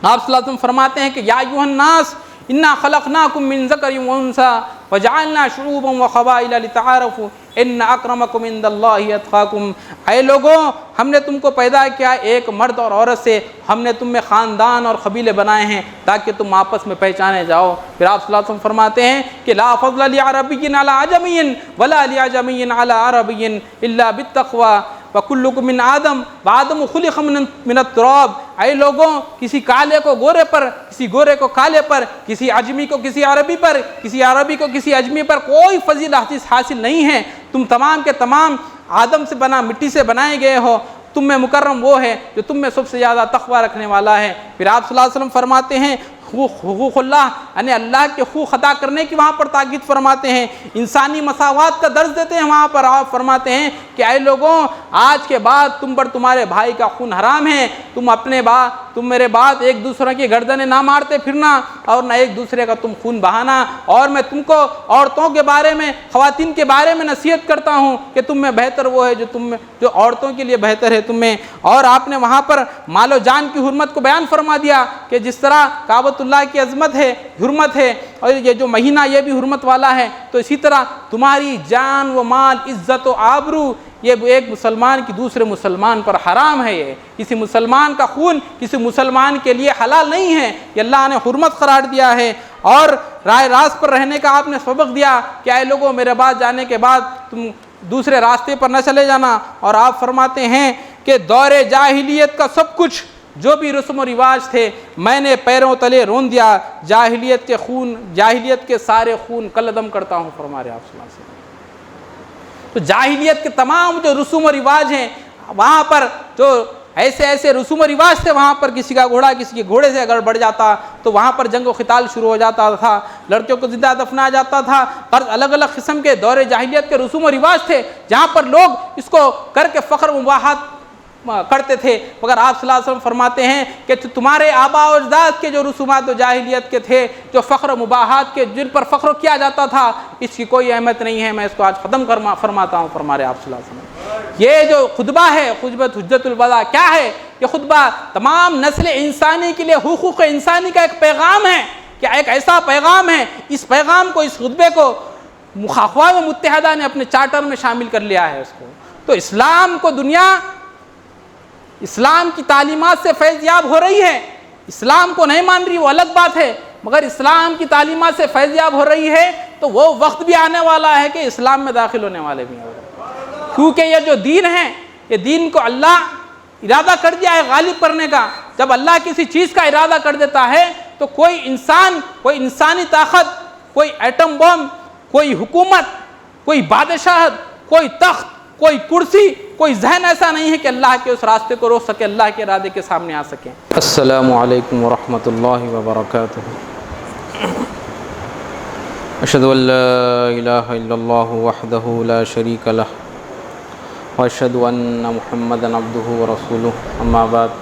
آپ صلی اللہ علیہ وسلم فرماتے ہیں کہ یا ایھا الناس انا خلقناکم من ذکر و انثی وجعلنا شعوبا وقبائل لتعارفوا ان اکرمکم عند اللہ اتقاکم، اے لوگوں ہم نے تم کو پیدا کیا ایک مرد اور عورت سے، ہم نے تم میں خاندان اور قبیلے بنائے ہیں تاکہ تم آپس میں پہچانے جاؤ۔ پھر آپ صلی اللہ علیہ وسلم فرماتے ہیں کہ لا فضل لعربی علی عجمی ولا لعجمی علی عربی الا بالتقوی وکلکم من آدم وآدم خلق من التراب، اے لوگوں کسی کالے کو گورے پر، کسی گورے کو کالے پر، کسی عجمی کو کسی عربی پر، کسی عربی کو کسی عجمی پر کوئی فضیلت حاصل نہیں ہے، تم تمام کے تمام آدم سے بنا مٹی سے بنائے گئے ہو، تم میں مکرم وہ ہے جو تم میں سب سے زیادہ تقوی رکھنے والا ہے۔ پھر آپ صلی اللہ علیہ وسلم فرماتے ہیں حقوق اللہ، یعنی اللہ کے حقوق ادا کرنے کی وہاں پر تاکید فرماتے ہیں، انسانی مساوات کا درس دیتے ہیں وہاں پر۔ آپ فرماتے ہیں کہ اے لوگوں آج کے بعد تم پر تمہارے بھائی کا خون حرام ہے، تم میرے بعد ایک دوسرے کی گردنیں نہ مارتے پھرنا اور نہ ایک دوسرے کا تم خون بہانا، اور میں تم کو عورتوں کے بارے میں، خواتین کے بارے میں نصیحت کرتا ہوں کہ تم میں بہتر وہ ہے جو عورتوں کے لیے بہتر ہے تم میں۔ اور آپ نے وہاں پر مال و جان کی حرمت کو بیان فرما دیا کہ جس طرح کعبۃ اللہ کی عظمت ہے، حرمت ہے، اور یہ جو مہینہ یہ بھی حرمت والا ہے، تو اسی طرح تمہاری جان و مال، عزت و آبرو، یہ ایک مسلمان کی دوسرے مسلمان پر حرام ہے۔ یہ کسی مسلمان کا خون کسی مسلمان کے لیے حلال نہیں ہے، یہ اللہ نے حرمت قرار دیا ہے۔ اور رائے راست پر رہنے کا آپ نے سبق دیا کہ اے لوگوں میرے بعد جانے کے بعد تم دوسرے راستے پر نہ چلے جانا۔ اور آپ فرماتے ہیں کہ دور جاہلیت کا سب کچھ جو بھی رسم و رواج تھے میں نے پیروں تلے رون دیا، جاہلیت کے سارے خون کلعدم کرتا ہوں، فرما رہے آپ صلی اللہ علیہ وسلم۔ تو جاہلیت کے تمام جو رسوم و رواج ہیں وہاں پر جو ایسے رسوم و رواج تھے، وہاں پر کسی کا گھوڑا کسی کے گھوڑے سے اگر بڑھ جاتا تو وہاں پر جنگ و قتال شروع ہو جاتا تھا، لڑکیوں کو زندہ دفنایا جاتا تھا، پر الگ الگ قسم کے دور جاہلیت کے رسوم و رواج تھے جہاں پر لوگ اس کو کر کے فخر و مباحت کرتے تھے۔ مگر آپ صلی اللہ علیہ وسلم فرماتے ہیں کہ تمہارے آباء و اجداد کے جو رسومات و جاہلیت کے تھے، جو فخر و مباحات کے جن پر فخر کیا جاتا تھا، اس کی کوئی اہمیت نہیں ہے، میں اس کو آج ختم فرماتا ہوں، فرما رہے آپ صلی اللہ علیہ وسلم۔ یہ جو خطبہ ہے، خطبہ حجت الوداع، کیا ہے یہ خطبہ؟ تمام نسل انسانی کے لیے حقوق انسانی کا ایک پیغام ہے، کیا ایک ایسا پیغام ہے، اس پیغام کو، اس خطبے کو اقوام متحدہ نے اپنے چارٹر میں شامل کر لیا ہے اس کو۔ تو اسلام کو دنیا اسلام کی تعلیمات سے فیض یاب ہو رہی ہے، اسلام کو نہیں مان رہی وہ الگ بات ہے، مگر اسلام کی تعلیمات سے فیض یاب ہو رہی ہے تو وہ وقت بھی آنے والا ہے کہ اسلام میں داخل ہونے والے بھی ہیں، کیونکہ یہ جو دین ہے، یہ دین کو اللہ ارادہ کر دیا ہے غالب کرنے کا۔ جب اللہ کسی چیز کا ارادہ کر دیتا ہے تو کوئی انسان، کوئی انسانی طاقت، کوئی ایٹم بم، کوئی حکومت، کوئی بادشاہت، کوئی تخت، کوئی کرسی، کوئی ذہن ایسا نہیں ہے کہ اللہ کے اس راستے کو روک سکے، اللہ کے ارادے کے سامنے آ سکے۔ السلام علیکم ورحمۃ اللہ وبرکاتہ۔ اشہد ان لا الہ الا اللہ وحدہ لا شریک لہ واشہد ان محمدا عبدہ ورسولہ، اما بعد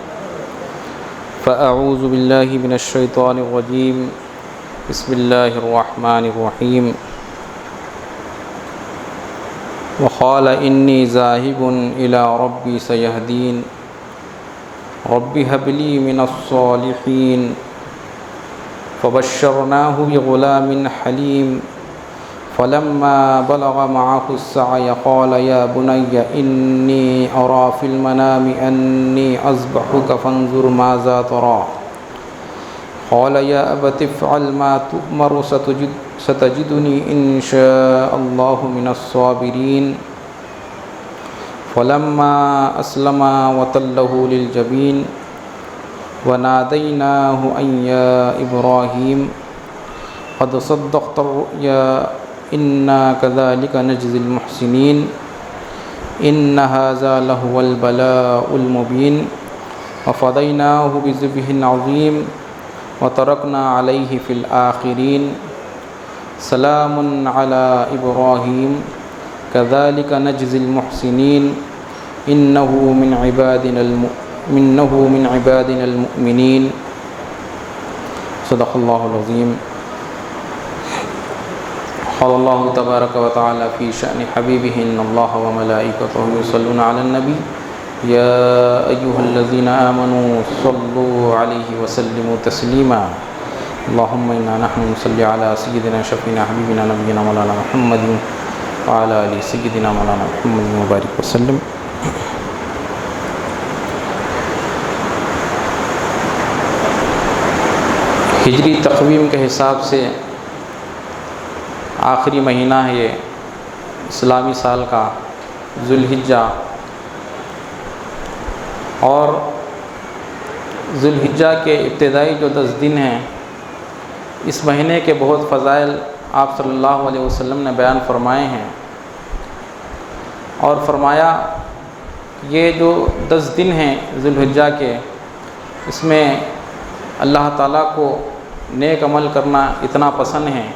فاعوذ باللہ من الشیطان الرجیم، بسم اللہ الرحمن الرحیم۔ وقال انی ذاہب الی ربی سیہدین رب هب لی من الصالحین فبشرناہ بغلام حلیم فلما بلغ معه السعی قال یا بنی انی ارى فی المنام انی اذبحک فانظر ماذا ترى قال یا ابت افعل ما تؤمر ستجدنی ان شاء اللہ من الصابرین فلما اسلما وتلہ للجبین ونادیناہ ان یا ابراہیم قد صدقت الرؤیا انا كذلك نجزی المحسنین ان هذا لهو البلاء المبین وفدیناہ بذبح عظیم وترکنا علیہ فی الآخرین سلام علی ابراہیم كذلك نجزی المحسنین انه من عبادنا المؤمنین۔ صدق اللہ العظیم۔ قال اللہ تبارک و تعالی فی شأن حبیبہ ان اللہ وملائکتہ یصلون علی النبی یا ایھا الذین آمنوا صلوا علیہ وسلموا تسلیما اللہم انا نحن نصلی علی سیدنا شفیعنا حبیبنا نبینا مولانا محمد وعلی آل سیدنا مولانا محمد مبارک وسلم۔ ہجری تقویم کے حساب سے آخری مہینہ ہے یہ اسلامی سال کا ذو الحجہ، اور ذو الحجہ کے ابتدائی جو 10 دن ہیں اس مہینے کے بہت فضائل آپ صلی اللہ علیہ وسلم نے بیان فرمائے ہیں، اور فرمایا یہ جو 10 دن ہیں ذو الحجہ کے، اس میں اللہ تعالیٰ کو نیک عمل کرنا اتنا پسند ہے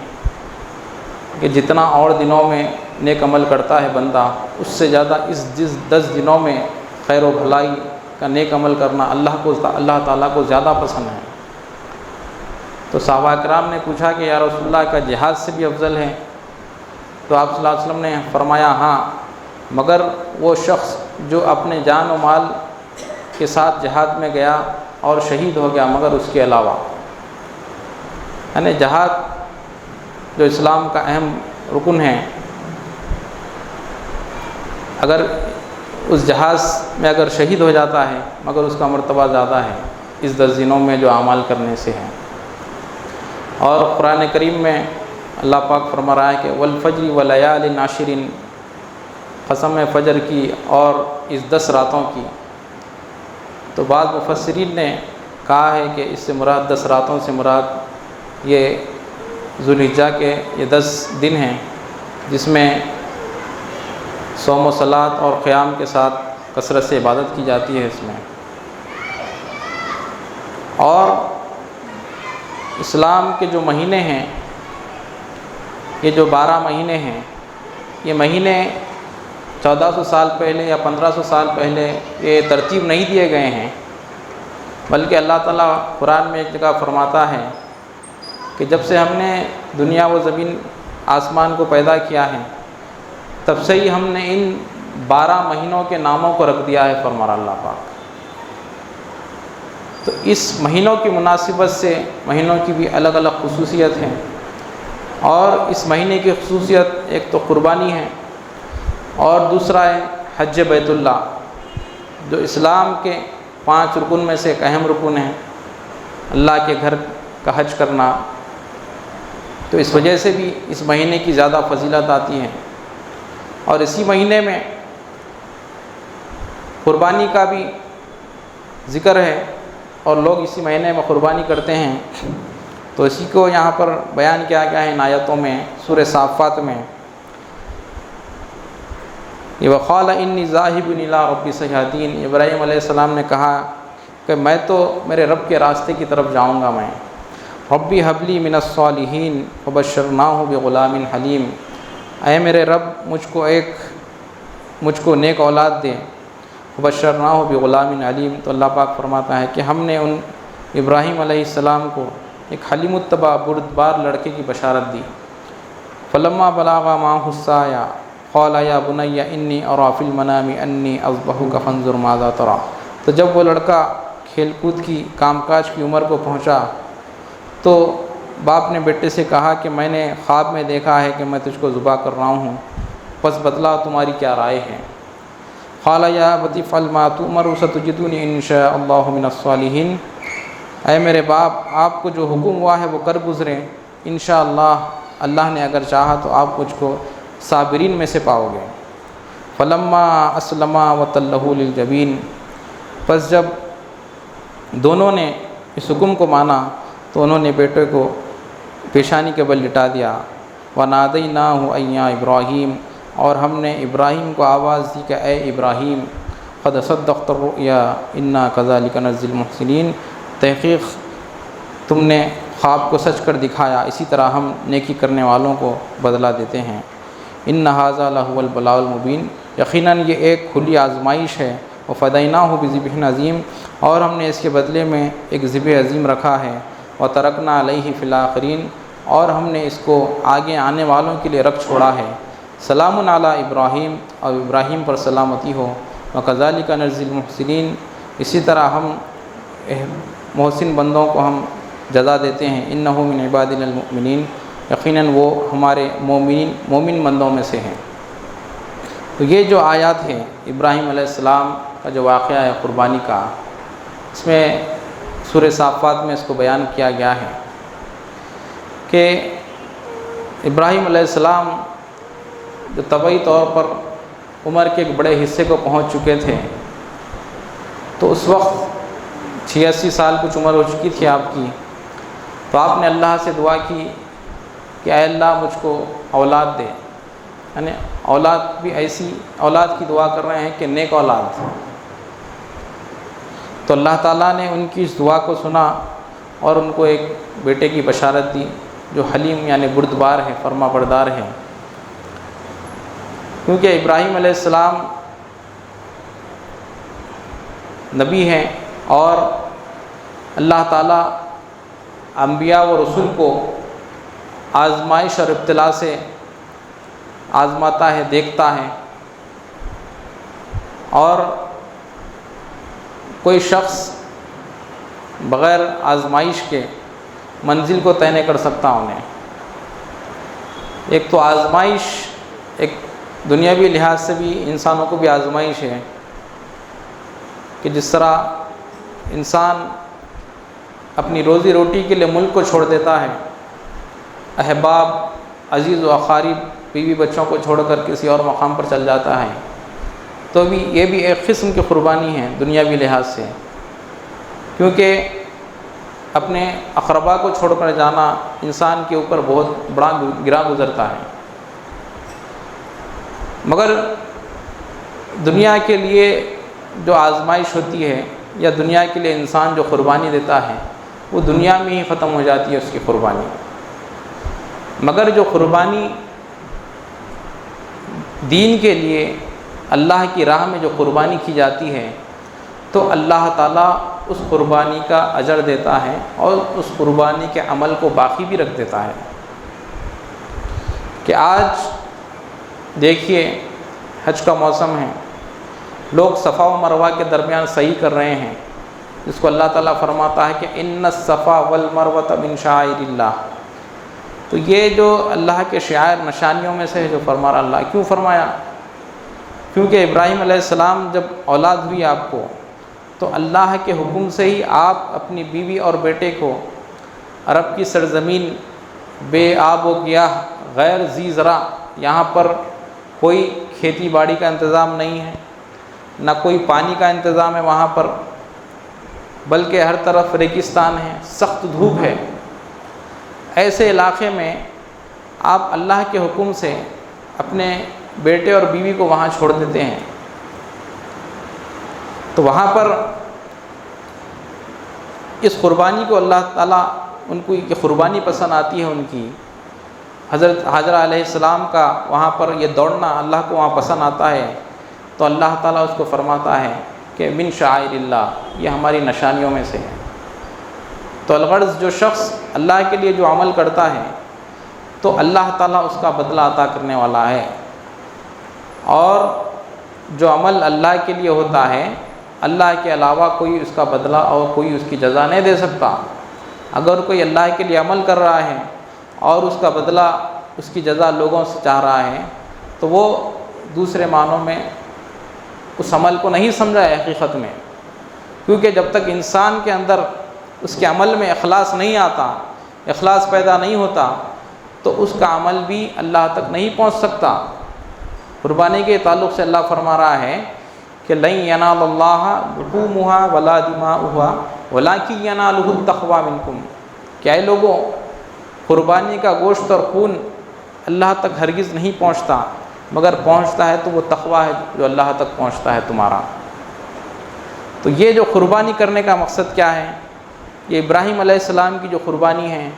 کہ جتنا اور دنوں میں نیک عمل کرتا ہے بندہ، اس سے زیادہ اس 10 دنوں میں خیر و بھلائی کا نیک عمل کرنا اللہ تعالیٰ کو زیادہ پسند ہے۔ تو صحابہ کرام نے پوچھا کہ یا رسول اللہ کا جہاد سے بھی افضل ہے؟ تو آپ صلی اللہ علیہ وسلم نے فرمایا ہاں، مگر وہ شخص جو اپنے جان و مال کے ساتھ جہاد میں گیا اور شہید ہو گیا، مگر اس کے علاوہ، یعنی جہاد جو اسلام کا اہم رکن ہے، اگر اس جہاد میں اگر شہید ہو جاتا ہے مگر اس کا مرتبہ زیادہ ہے اس 10 دنوں میں جو اعمال کرنے سے ہے۔ اور قرآن کریم میں اللہ پاک فرما رہا ہے کہ والفجر ولیال عشر، قسم فجر کی اور اس 10 راتوں کی۔ تو بعض مفسرین نے کہا ہے کہ اس سے مراد 10 راتوں سے مراد یہ ذو الحجہ کے یہ 10 دن ہیں جس میں صوم و صلات اور قیام کے ساتھ کثرت سے عبادت کی جاتی ہے اس میں۔ اور اسلام کے جو مہینے ہیں، یہ جو 12 مہینے ہیں، یہ مہینے 1400 سال پہلے یا 1500 سال پہلے یہ ترتیب نہیں دیے گئے ہیں، بلکہ اللہ تعالیٰ قرآن میں ایک جگہ فرماتا ہے کہ جب سے ہم نے دنیا و زمین آسمان کو پیدا کیا ہے تب سے ہی ہم نے ان 12 مہینوں کے ناموں کو رکھ دیا ہے، فرما اللہ پاک۔ تو اس مہینوں کی مناسبت سے مہینوں کی بھی الگ الگ خصوصیت ہیں، اور اس مہینے کی خصوصیت ایک تو قربانی ہے، اور دوسرا ہے حج بیت اللہ، جو اسلام کے 5 رکن میں سے ایک اہم رکن ہے، اللہ کے گھر کا حج کرنا۔ تو اس وجہ سے بھی اس مہینے کی زیادہ فضیلت آتی ہے، اور اسی مہینے میں قربانی کا بھی ذکر ہے، اور لوگ اسی مہینے میں قربانی کرتے ہیں۔ تو اسی کو یہاں پر بیان کیا گیا ہے ان آیتوں میں، سورہ صافات میں، یہ وقال انی ذاہب الی ربی سیہدین، ابراہیم علیہ السلام نے کہا کہ میں تو میرے رب کے راستے کی طرف جاؤں گا میں۔ ربی حبلی من الصالحین فبشرناہ بغلام حلیم، اے میرے رب مجھ کو نیک اولاد دے، فبشرناہ بغلام علیم۔ تو اللہ پاک فرماتا ہے کہ ہم نے ان ابراہیم علیہ السلام کو ایک حلیم الطبع بردبار لڑکے کی بشارت دی۔ فلما بلغ معہ السعی قال یا بنی انی اری فی المنام انی اذبحک فانظر ماذا تری۔ تو جب وہ لڑکا کھیل کود کی کام کاج کی عمر کو پہنچا تو باپ نے بیٹے سے کہا کہ میں نے خواب میں دیکھا ہے کہ میں تجھ کو ذبح کر رہا ہوں، پس بتلا تمہاری کیا رائے ہے؟ قال یا ابت افعل ما تؤمر ستجدنی ان شاء اللہ من الصالحین، اے میرے باپ آپ کو جو حکم ہوا ہے وہ کر گزریں، انشاءاللہ اللہ نے اگر چاہا تو آپ مجھ کو صابرین میں سے پاؤ گے۔ فلما اسلما وتلہ للجبین، پس جب دونوں نے اس حکم کو مانا تو انہوں نے بیٹے کو پیشانی کے بل لٹا دیا۔ وَنَادَيْنَاهُ أَن يَا ابراہیم، اور ہم نے ابراہیم کو آواز دی کہ اے ابراہیم، قد صدقت الرؤیا انا كذلك نجزي المحسنین، تحقیق تم نے خواب کو سچ کر دکھایا، اسی طرح ہم نیکی کرنے والوں کو بدلہ دیتے ہیں۔ ان هذا لهو البلاء المبین، یقیناً یہ ایک کھلی آزمائش ہے۔ وفدیناہ بذبح عظیم، اور ہم نے اس کے بدلے میں ایک ذبح عظیم رکھا ہے۔ وترکنا علیہ فی الآخرین، اور ہم نے اس کو آگے آنے والوں کے لیے رکھ چھوڑا ہے۔ سلام علی ابراہیم، اور ابراہیم پر سلامتی ہو۔ وَكَذَلِكَ نَجْزِي الْمُحْسِنِينَ، اسی طرح ہم محسن بندوں کو ہم جزا دیتے ہیں۔ إِنَّهُ مِنْ عِبَادِنَا الْمُؤْمِنِينَ، یقیناً وہ ہمارے مومن بندوں میں سے ہیں۔ تو یہ جو آیات ہیں ابراہیم علیہ السلام کا جو واقعہ ہے قربانی کا، اس میں سورہ صافات میں اس کو بیان کیا گیا ہے کہ ابراہیم علیہ السلام جو طبعی طور پر عمر کے ایک بڑے حصے کو پہنچ چکے تھے، تو اس وقت 86 سال کچھ عمر ہو چکی تھی آپ کی، تو آپ نے اللہ سے دعا کی کہ اے اللہ مجھ کو اولاد دے، یعنی اولاد بھی ایسی اولاد کی دعا کر رہے ہیں کہ نیک اولاد۔ تو اللہ تعالیٰ نے ان کی اس دعا کو سنا اور ان کو ایک بیٹے کی بشارت دی جو حلیم یعنی بردبار ہے، فرما بردار ہے۔ کیونکہ ابراہیم علیہ السلام نبی ہیں اور اللہ تعالیٰ انبیاء و رسول کو آزمائش اور ابتلا سے آزماتا ہے، دیکھتا ہے، اور کوئی شخص بغیر آزمائش کے منزل کو طے نہیں کر سکتا انہیں۔ ایک تو آزمائش ایک دنیاوی لحاظ سے بھی انسانوں کو بھی آزمائش ہے کہ جس طرح انسان اپنی روزی روٹی کے لیے ملک کو چھوڑ دیتا ہے، احباب عزیز و اقارب بیوی بچوں کو چھوڑ کر کسی اور مقام پر چل جاتا ہے، تو بھی یہ بھی ایک قسم کی قربانی ہے دنیاوی لحاظ سے، کیونکہ اپنے اقربا کو چھوڑ کر جانا انسان کے اوپر بہت بڑا گراں گزرتا ہے۔ مگر دنیا کے لیے جو آزمائش ہوتی ہے یا دنیا کے لیے انسان جو قربانی دیتا ہے وہ دنیا میں ہی ختم ہو جاتی ہے اس کی قربانی۔ مگر جو قربانی دین کے لیے اللہ کی راہ میں جو قربانی کی جاتی ہے تو اللہ تعالیٰ اس قربانی کا اجر دیتا ہے اور اس قربانی کے عمل کو باقی بھی رکھ دیتا ہے۔ کہ آج دیکھیے حج کا موسم ہے، لوگ صفا و مروہ کے درمیان سعی کر رہے ہیں، جس کو اللہ تعالیٰ فرماتا ہے کہ ان الصفا والمروۃ من شعائر اللہ۔ تو یہ جو اللہ کے شعائر نشانیوں میں سے ہے جو فرما رہا اللہ، کیوں فرمایا؟ کیونکہ ابراہیم علیہ السلام جب اولاد ہوئی آپ کو تو اللہ کے حکم سے ہی آپ اپنی بیوی اور بیٹے کو عرب کی سرزمین بے آب و گیاہ غیر ذی زرع، یہاں پر کوئی کھیتی باڑی کا انتظام نہیں ہے، نہ کوئی پانی کا انتظام ہے وہاں پر، بلکہ ہر طرف ریگستان ہے، سخت دھوپ ہے، ایسے علاقے میں آپ اللہ کے حکم سے اپنے بیٹے اور بیوی کو وہاں چھوڑ دیتے ہیں۔ تو وہاں پر اس قربانی کو اللہ تعالیٰ ان کو یہ قربانی پسند آتی ہے ان کی، حضرت حاجرہ علیہ السلام کا وہاں پر یہ دوڑنا اللہ کو وہاں پسند آتا ہے، تو اللہ تعالیٰ اس کو فرماتا ہے کہ من شعائر اللہ، یہ ہماری نشانیوں میں سے ہے۔ تو الغرض جو شخص اللہ کے لیے جو عمل کرتا ہے تو اللہ تعالیٰ اس کا بدلہ عطا کرنے والا ہے، اور جو عمل اللہ کے لیے ہوتا ہے اللہ کے علاوہ کوئی اس کا بدلہ اور کوئی اس کی جزا نہیں دے سکتا۔ اگر کوئی اللہ کے لیے عمل کر رہا ہے اور اس کا بدلہ اس کی جزا لوگوں سے چاہ رہا ہے تو وہ دوسرے معنوں میں اس عمل کو نہیں سمجھا ہے حقیقت میں، کیونکہ جب تک انسان کے اندر اس کے عمل میں اخلاص نہیں آتا، اخلاص پیدا نہیں ہوتا، تو اس کا عمل بھی اللہ تک نہیں پہنچ سکتا۔ قربانی کے تعلق سے اللہ فرما رہا ہے کہ لن ینال اللہ لحومها ولا دماؤها ولکن ینالہ التقوی منکم، کہ اے لوگوں قربانی کا گوشت اور خون اللہ تک ہرگز نہیں پہنچتا، مگر پہنچتا ہے تو وہ تقوی ہے جو اللہ تک پہنچتا ہے تمہارا۔ تو یہ جو قربانی کرنے کا مقصد کیا ہے؟ یہ ابراہیم علیہ السلام کی جو قربانی ہے،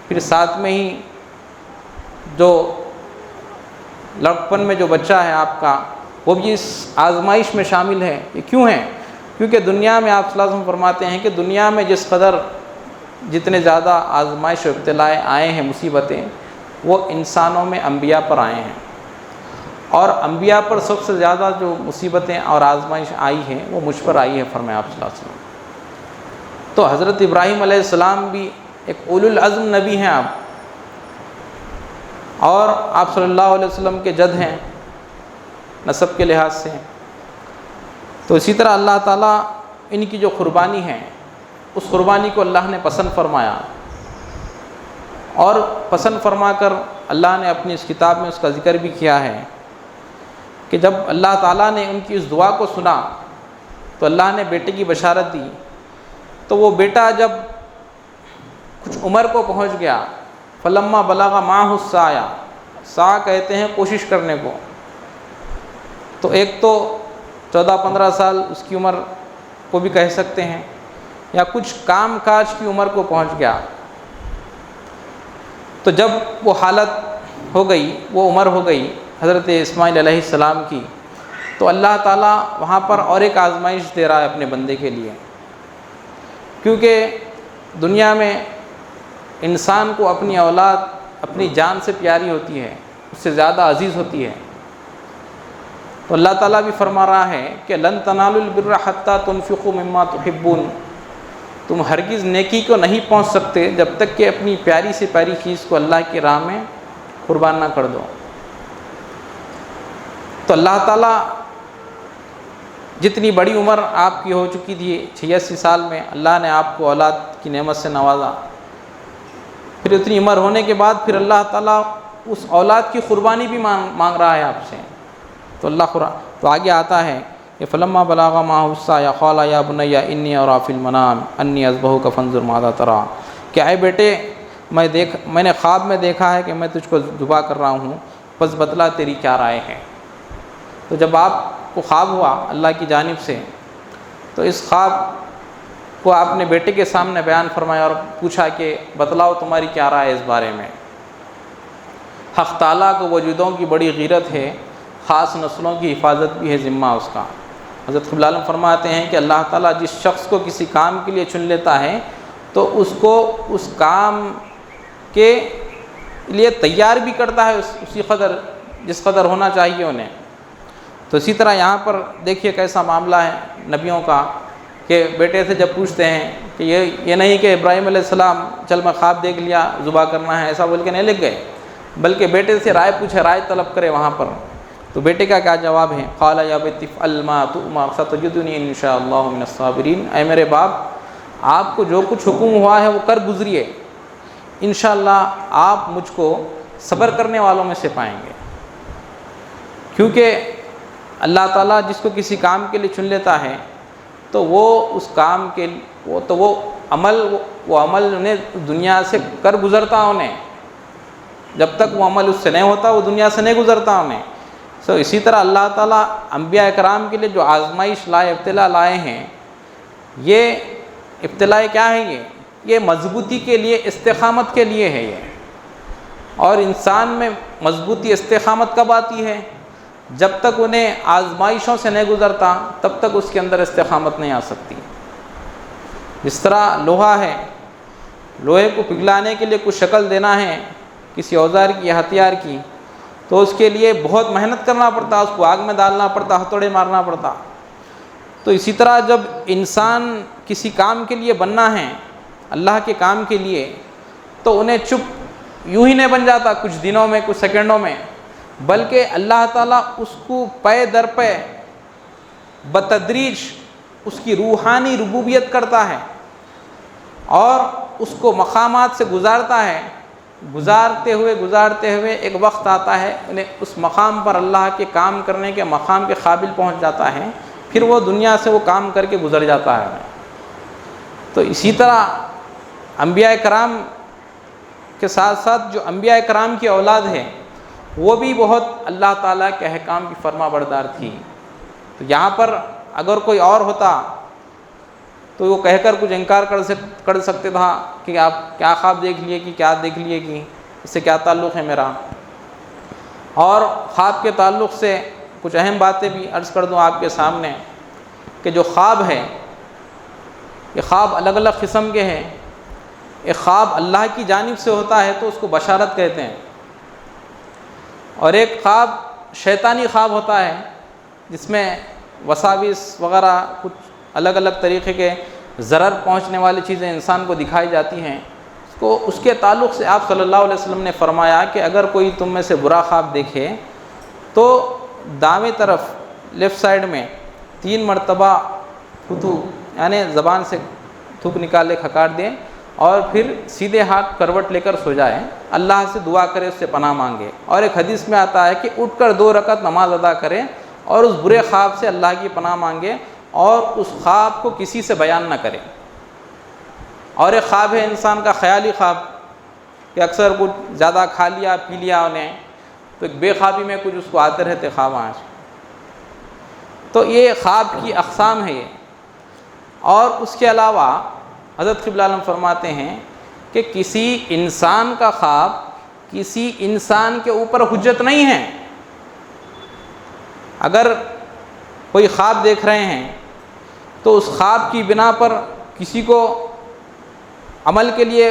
پھر ساتھ میں ہی جو لڑکپن میں جو بچہ ہے آپ کا وہ بھی اس آزمائش میں شامل ہے۔ یہ کیوں ہے؟ کیونکہ دنیا میں آپ صلی اللہ علیہ وسلم فرماتے ہیں کہ دنیا میں جس قدر جتنے زیادہ آزمائش و ابتلائیں آئے ہیں، مصیبتیں، وہ انسانوں میں انبیاء پر آئے ہیں، اور انبیاء پر سب سے زیادہ جو مصیبتیں اور آزمائش آئی ہیں وہ مجھ پر آئی ہے، فرمایا آپ صلی اللہ علیہ وسلم۔ تو حضرت ابراہیم علیہ السلام بھی ایک اولو العزم نبی ہیں آپ، اور آپ صلی اللہ علیہ وسلم کے جد ہیں نسب کے لحاظ سے۔ تو اسی طرح اللہ تعالیٰ ان کی جو قربانی ہے اس قربانی کو اللہ نے پسند فرمایا، اور پسند فرما کر اللہ نے اپنی اس کتاب میں اس کا ذکر بھی کیا ہے کہ جب اللہ تعالیٰ نے ان کی اس دعا کو سنا تو اللہ نے بیٹے کی بشارت دی۔ تو وہ بیٹا جب کچھ عمر کو پہنچ گیا، فلما بلغ معہ السعی، سعی کہتے ہیں کوشش کرنے کو، تو ایک تو 14-15 سال اس کی عمر کو بھی کہہ سکتے ہیں، یا کچھ کام کاج کی عمر کو پہنچ گیا۔ تو جب وہ حالت ہو گئی، وہ عمر ہو گئی حضرت اسماعیل علیہ السلام کی، تو اللہ تعالیٰ وہاں پر اور ایک آزمائش دے رہا ہے اپنے بندے کے لیے، کیونکہ دنیا میں انسان کو اپنی اولاد اپنی جان سے پیاری ہوتی ہے، اس سے زیادہ عزیز ہوتی ہے۔ تو اللہ تعالیٰ بھی فرما رہا ہے کہ لن تنالوا البر حتى تنفقوا مما تحبون، تم ہرگز نیکی کو نہیں پہنچ سکتے جب تک کہ اپنی پیاری سے پیاری چیز کو اللہ کی راہ میں قربان نہ کر دو۔ تو اللہ تعالیٰ جتنی بڑی عمر آپ کی ہو چکی تھی 86 سال میں، اللہ نے آپ کو اولاد کی نعمت سے نوازا، پھر اتنی عمر ہونے کے بعد پھر اللہ تعالیٰ اس اولاد کی قربانی بھی مانگ رہا ہے آپ سے۔ تو تو آگے آتا ہے کہ فلما بلغ معہ السعی قال یا بنی انی اری فی المنام انی اذبحک فانظر ماذا تری، کہ اے بیٹے میں نے خواب میں دیکھا ہے کہ میں تجھ کو ذبح کر رہا ہوں، پس بتلا تیری کیا رائے ہے۔ تو جب آپ کو خواب ہوا اللہ کی جانب سے، تو اس خواب کو آپ نے بیٹے کے سامنے بیان فرمایا اور پوچھا کہ بتلاؤ تمہاری کیا رائے ہے اس بارے میں۔ حق تعالیٰ کو وجودوں کی بڑی غیرت ہے، خاص نسلوں کی حفاظت بھی ہے ذمہ اس کا۔ حضرت قبلہ عالم فرماتے ہیں کہ اللہ تعالیٰ جس شخص کو کسی کام کے لیے چن لیتا ہے تو اس کو اس کام کے لیے تیار بھی کرتا ہے اسی قدر جس قدر ہونا چاہیے انہیں۔ تو اسی طرح یہاں پر دیکھیے کیسا معاملہ ہے نبیوں کا، کہ بیٹے سے جب پوچھتے ہیں کہ یہ نہیں کہ ابراہیم علیہ السلام چل میں خواب دیکھ لیا ذبح کرنا ہے ایسا بول کے نہیں لکھ گئے، بلکہ بیٹے سے رائے پوچھے، رائے طلب کرے وہاں پر۔ تو بیٹے کا کیا جواب ہے؟ قال یا ابت افعل ما تؤمر ستجدنی ان شاء اللہ من الصابرین، اے میرے باپ آپ کو جو کچھ حکم ہوا ہے وہ کر گزریے، انشاءاللہ آپ مجھ کو صبر کرنے والوں میں سے پائیں گے۔ کیونکہ اللہ تعالیٰ جس کو کسی کام کے لیے چن لیتا ہے تو وہ اس کام کے وہ عمل انہیں دنیا سے کر گزرتا انہیں، جب تک وہ عمل اس سے نہیں ہوتا وہ دنیا سے نہیں گزرتا انہیں۔ اسی طرح اللہ تعالیٰ انبیاء کرام کے لیے جو آزمائش لائے، ابتلا لائے ہیں، یہ ابتلا کیا ہے؟ یہ مضبوطی کے لیے، استقامت کے لیے ہے یہ۔ اور انسان میں مضبوطی استقامت کب آتی ہے؟ جب تک انہیں آزمائشوں سے نہیں گزرتا تب تک اس کے اندر استقامت نہیں آ سکتی۔ جس طرح لوہا ہے، لوہے کو پگھلانے کے لیے کچھ شکل دینا ہے کسی اوزار کی یا ہتھیار کی، تو اس کے لیے بہت محنت کرنا پڑتا، اس کو آگ میں ڈالنا پڑتا، ہتھوڑے مارنا پڑتا۔ تو اسی طرح جب انسان کسی کام کے لیے بننا ہے، اللہ کے کام کے لیے، تو انہیں چپ یوں ہی نہیں بن جاتا کچھ دنوں میں، کچھ سیکنڈوں میں، بلکہ اللہ تعالیٰ اس کو پے در پے بتدریج اس کی روحانی ربوبیت کرتا ہے اور اس کو مقامات سے گزارتا ہے۔ گزارتے ہوئے ایک وقت آتا ہے انہیں اس مقام پر اللہ کے کام کرنے کے مقام کے قابل پہنچ جاتا ہے، پھر وہ دنیا سے وہ کام کر کے گزر جاتا ہے۔ تو اسی طرح انبیاء کرام کے ساتھ ساتھ جو انبیاء کرام کی اولاد ہے وہ بھی بہت اللہ تعالیٰ کے احکام کی فرما بردار تھی۔ تو یہاں پر اگر کوئی اور ہوتا تو وہ کہہ کر کچھ انکار کر سکتے تھا کہ آپ کیا خواب دیکھ لیے کہ کیا دیکھ لیے کہ اس سے کیا تعلق ہے میرا۔ اور خواب کے تعلق سے کچھ اہم باتیں بھی عرض کر دوں آپ کے سامنے کہ جو خواب ہے یہ خواب الگ الگ قسم کے ہیں۔ ایک خواب اللہ کی جانب سے ہوتا ہے تو اس کو بشارت کہتے ہیں، اور ایک خواب شیطانی خواب ہوتا ہے جس میں وساوس وغیرہ کچھ الگ الگ طریقے کے ضرر پہنچنے والی چیزیں انسان کو دکھائی جاتی ہیں، اس کے تعلق سے آپ صلی اللہ علیہ وسلم نے فرمایا کہ اگر کوئی تم میں سے برا خواب دیکھے تو دائیں طرف لیفٹ سائڈ میں 3 مرتبہ تھو یعنی زبان سے تھوک نکالے کھکار دیں اور پھر سیدھے ہاتھ کروٹ لے کر سو جائے، اللہ سے دعا کرے، اس سے پناہ مانگے۔ اور ایک حدیث میں آتا ہے کہ اٹھ کر 2 رکعت نماز ادا کرے اور اس برے خواب سے اللہ کی پناہ مانگے اور اس خواب کو کسی سے بیان نہ کرے۔ اور ایک خواب ہے انسان کا خیالی خواب کہ اکثر کچھ زیادہ کھا لیا پی لیا انہیں تو ایک بے خوابی میں کچھ اس کو آتے رہتے خواب آج۔ تو یہ خواب کی اقسام ہے یہ۔ اور اس کے علاوہ حضرت قبلہ عالم فرماتے ہیں کہ کسی انسان کا خواب کسی انسان کے اوپر حجت نہیں ہے۔ اگر کوئی خواب دیکھ رہے ہیں تو اس خواب کی بنا پر کسی کو عمل کے لیے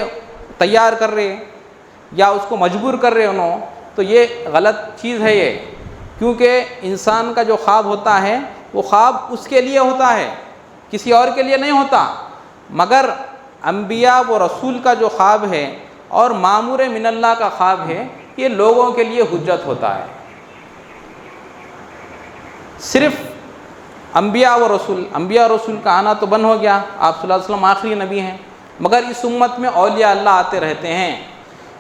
تیار کر رہے یا اس کو مجبور کر رہے انہوں، تو یہ غلط چیز ہے یہ، کیونکہ انسان کا جو خواب ہوتا ہے وہ خواب اس کے لیے ہوتا ہے، کسی اور کے لیے نہیں ہوتا۔ مگر انبیاء و رسول کا جو خواب ہے اور مامور من اللہ کا خواب ہے یہ لوگوں کے لیے حجت ہوتا ہے۔ صرف انبیاء و رسول کا آنا تو بند ہو گیا، آپ صلی اللہ علیہ وسلم آخری نبی ہیں، مگر اس امت میں اولیاء اللہ آتے رہتے ہیں۔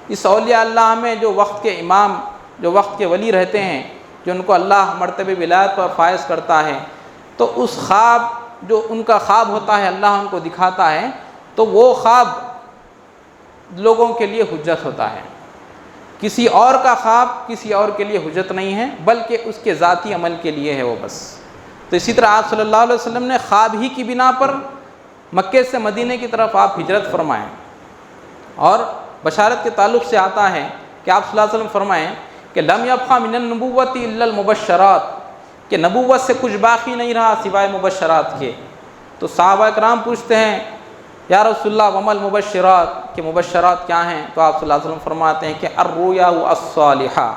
اس اولیاء اللہ میں جو وقت کے امام، جو وقت کے ولی رہتے ہیں، جو ان کو اللہ مرتبہ ولایت پر فائز کرتا ہے، تو اس خواب جو ان کا خواب ہوتا ہے اللہ ان کو دکھاتا ہے تو وہ خواب لوگوں کے لیے حجت ہوتا ہے۔ کسی اور کا خواب کسی اور کے لیے حجت نہیں ہے، بلکہ اس کے ذاتی عمل کے لیے ہے وہ بس۔ تو اسی طرح آپ صلی اللہ علیہ وسلم نے خواب ہی کی بنا پر مکے سے مدینہ کی طرف آپ ہجرت فرمائیں۔ اور بشارت کے تعلق سے آتا ہے کہ آپ صلی اللہ علیہ وسلم فرمائیں کہ لم یبقى من النبوۃ الا المبشرات، کہ نبوت سے کچھ باقی نہیں رہا سوائے مبشرات کے۔ تو صحابہ کرام پوچھتے ہیں یا رسول اللہ وما المبشرات، کہ مبشرات کیا ہیں؟ تو آپ صلی اللہ علیہ وسلم فرماتے ہیں کہ الرؤیا الصالحہ،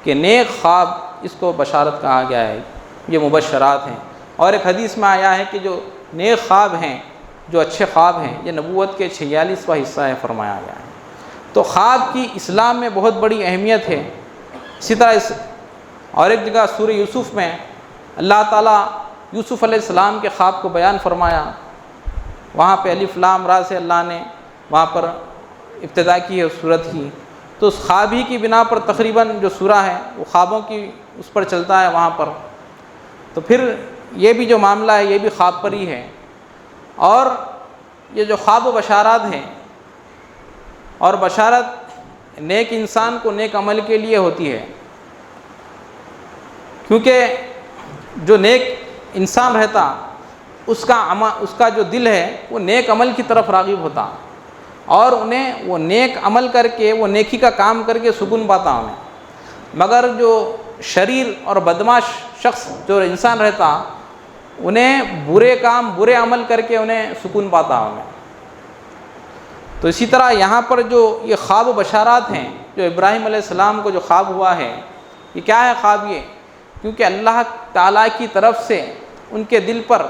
کہ نیک خواب اس کو بشارت کہا گیا ہے، یہ مبشرات ہیں۔ اور ایک حدیث میں آیا ہے کہ جو نیک خواب ہیں، جو اچھے خواب ہیں، یہ نبوت کے 46واں حصہ ہے فرمایا گیا ہے۔ تو خواب کی اسلام میں بہت بڑی اہمیت ہے۔ اسی طرح اور ایک جگہ سورہ یوسف میں اللہ تعالیٰ یوسف علیہ السلام کے خواب کو بیان فرمایا، وہاں پہ الف لام را سے اللہ نے وہاں پر ابتدا کی ہے اس سورت کی۔ تو اس خواب ہی کی بنا پر تقریباً جو سورہ ہے وہ خوابوں کی اس پر چلتا ہے وہاں پر۔ تو پھر یہ بھی جو معاملہ ہے یہ بھی خواب پر ہی ہے۔ اور یہ جو خواب و بشارات ہیں، اور بشارت نیک انسان کو نیک عمل کے لیے ہوتی ہے، کیونکہ جو نیک انسان رہتا اس کا جو دل ہے وہ نیک عمل کی طرف راغب ہوتا اور انہیں وہ نیک عمل کر کے وہ نیکی کا کام کر کے سکون پاتا انہیں۔ مگر جو شریر اور بدمعاش شخص جو انسان رہتا انہیں برے کام برے عمل کر کے انہیں سکون پاتا انہیں۔ تو اسی طرح یہاں پر جو یہ خواب و بشارات ہیں، جو ابراہیم علیہ السلام کو جو خواب ہوا ہے، یہ کیا ہے خواب؟ یہ کیونکہ اللہ تعالیٰ کی طرف سے ان کے دل پر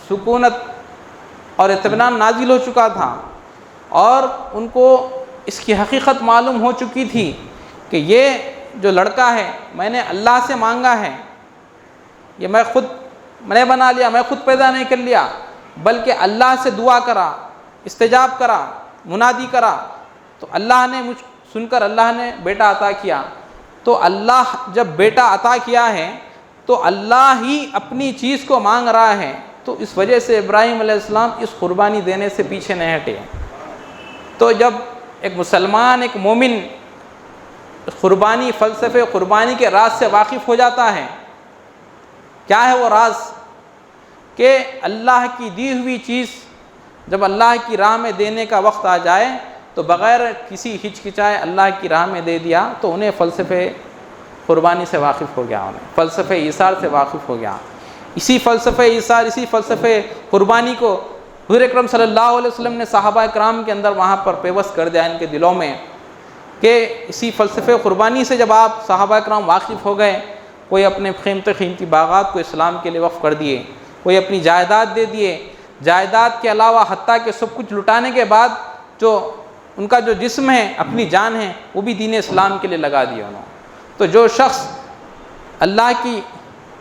سکونت اور اطمینان نازل ہو چکا تھا اور ان کو اس کی حقیقت معلوم ہو چکی تھی کہ یہ جو لڑکا ہے میں نے اللہ سے مانگا ہے، یہ میں نے بنا لیا، میں خود پیدا نہیں کر لیا، بلکہ اللہ سے دعا کرا، استجاب کرا، منادی کرا، تو اللہ نے مجھ سن کر اللہ نے بیٹا عطا کیا۔ تو اللہ جب بیٹا عطا کیا ہے تو اللہ ہی اپنی چیز کو مانگ رہا ہے، تو اس وجہ سے ابراہیم علیہ السلام اس قربانی دینے سے پیچھے نہیں ہٹے۔ تو جب ایک مسلمان ایک مومن قربانی فلسفے قربانی کے راز سے واقف ہو جاتا ہے، کیا ہے وہ راز؟ کہ اللہ کی دی ہوئی چیز جب اللہ کی راہ میں دینے کا وقت آ جائے تو بغیر کسی ہچکچائے اللہ کی راہ میں دے دیا تو انہیں فلسفے قربانی سے واقف ہو گیا، انہیں فلسفے ایثار سے واقف ہو گیا۔ اسی فلسفے ایثار، اسی فلسفے قربانی کو حضور اکرم صلی اللہ علیہ وسلم نے صحابہ کرام کے اندر وہاں پر پیوست کر دیا ان کے دلوں میں، کہ اسی فلسفے قربانی سے جب آپ صحابہ کرام واقف ہو گئے کوئی اپنے قیمتی باغات کو اسلام کے لیے وقف کر دیے، کوئی اپنی جائیداد دے دیے، جائیداد کے علاوہ حتیٰ کہ سب کچھ لٹانے کے بعد جو ان کا جو جسم ہے، اپنی جان ہے، وہ بھی دین اسلام کے لیے لگا دیا انہوں۔ تو جو شخص اللہ کی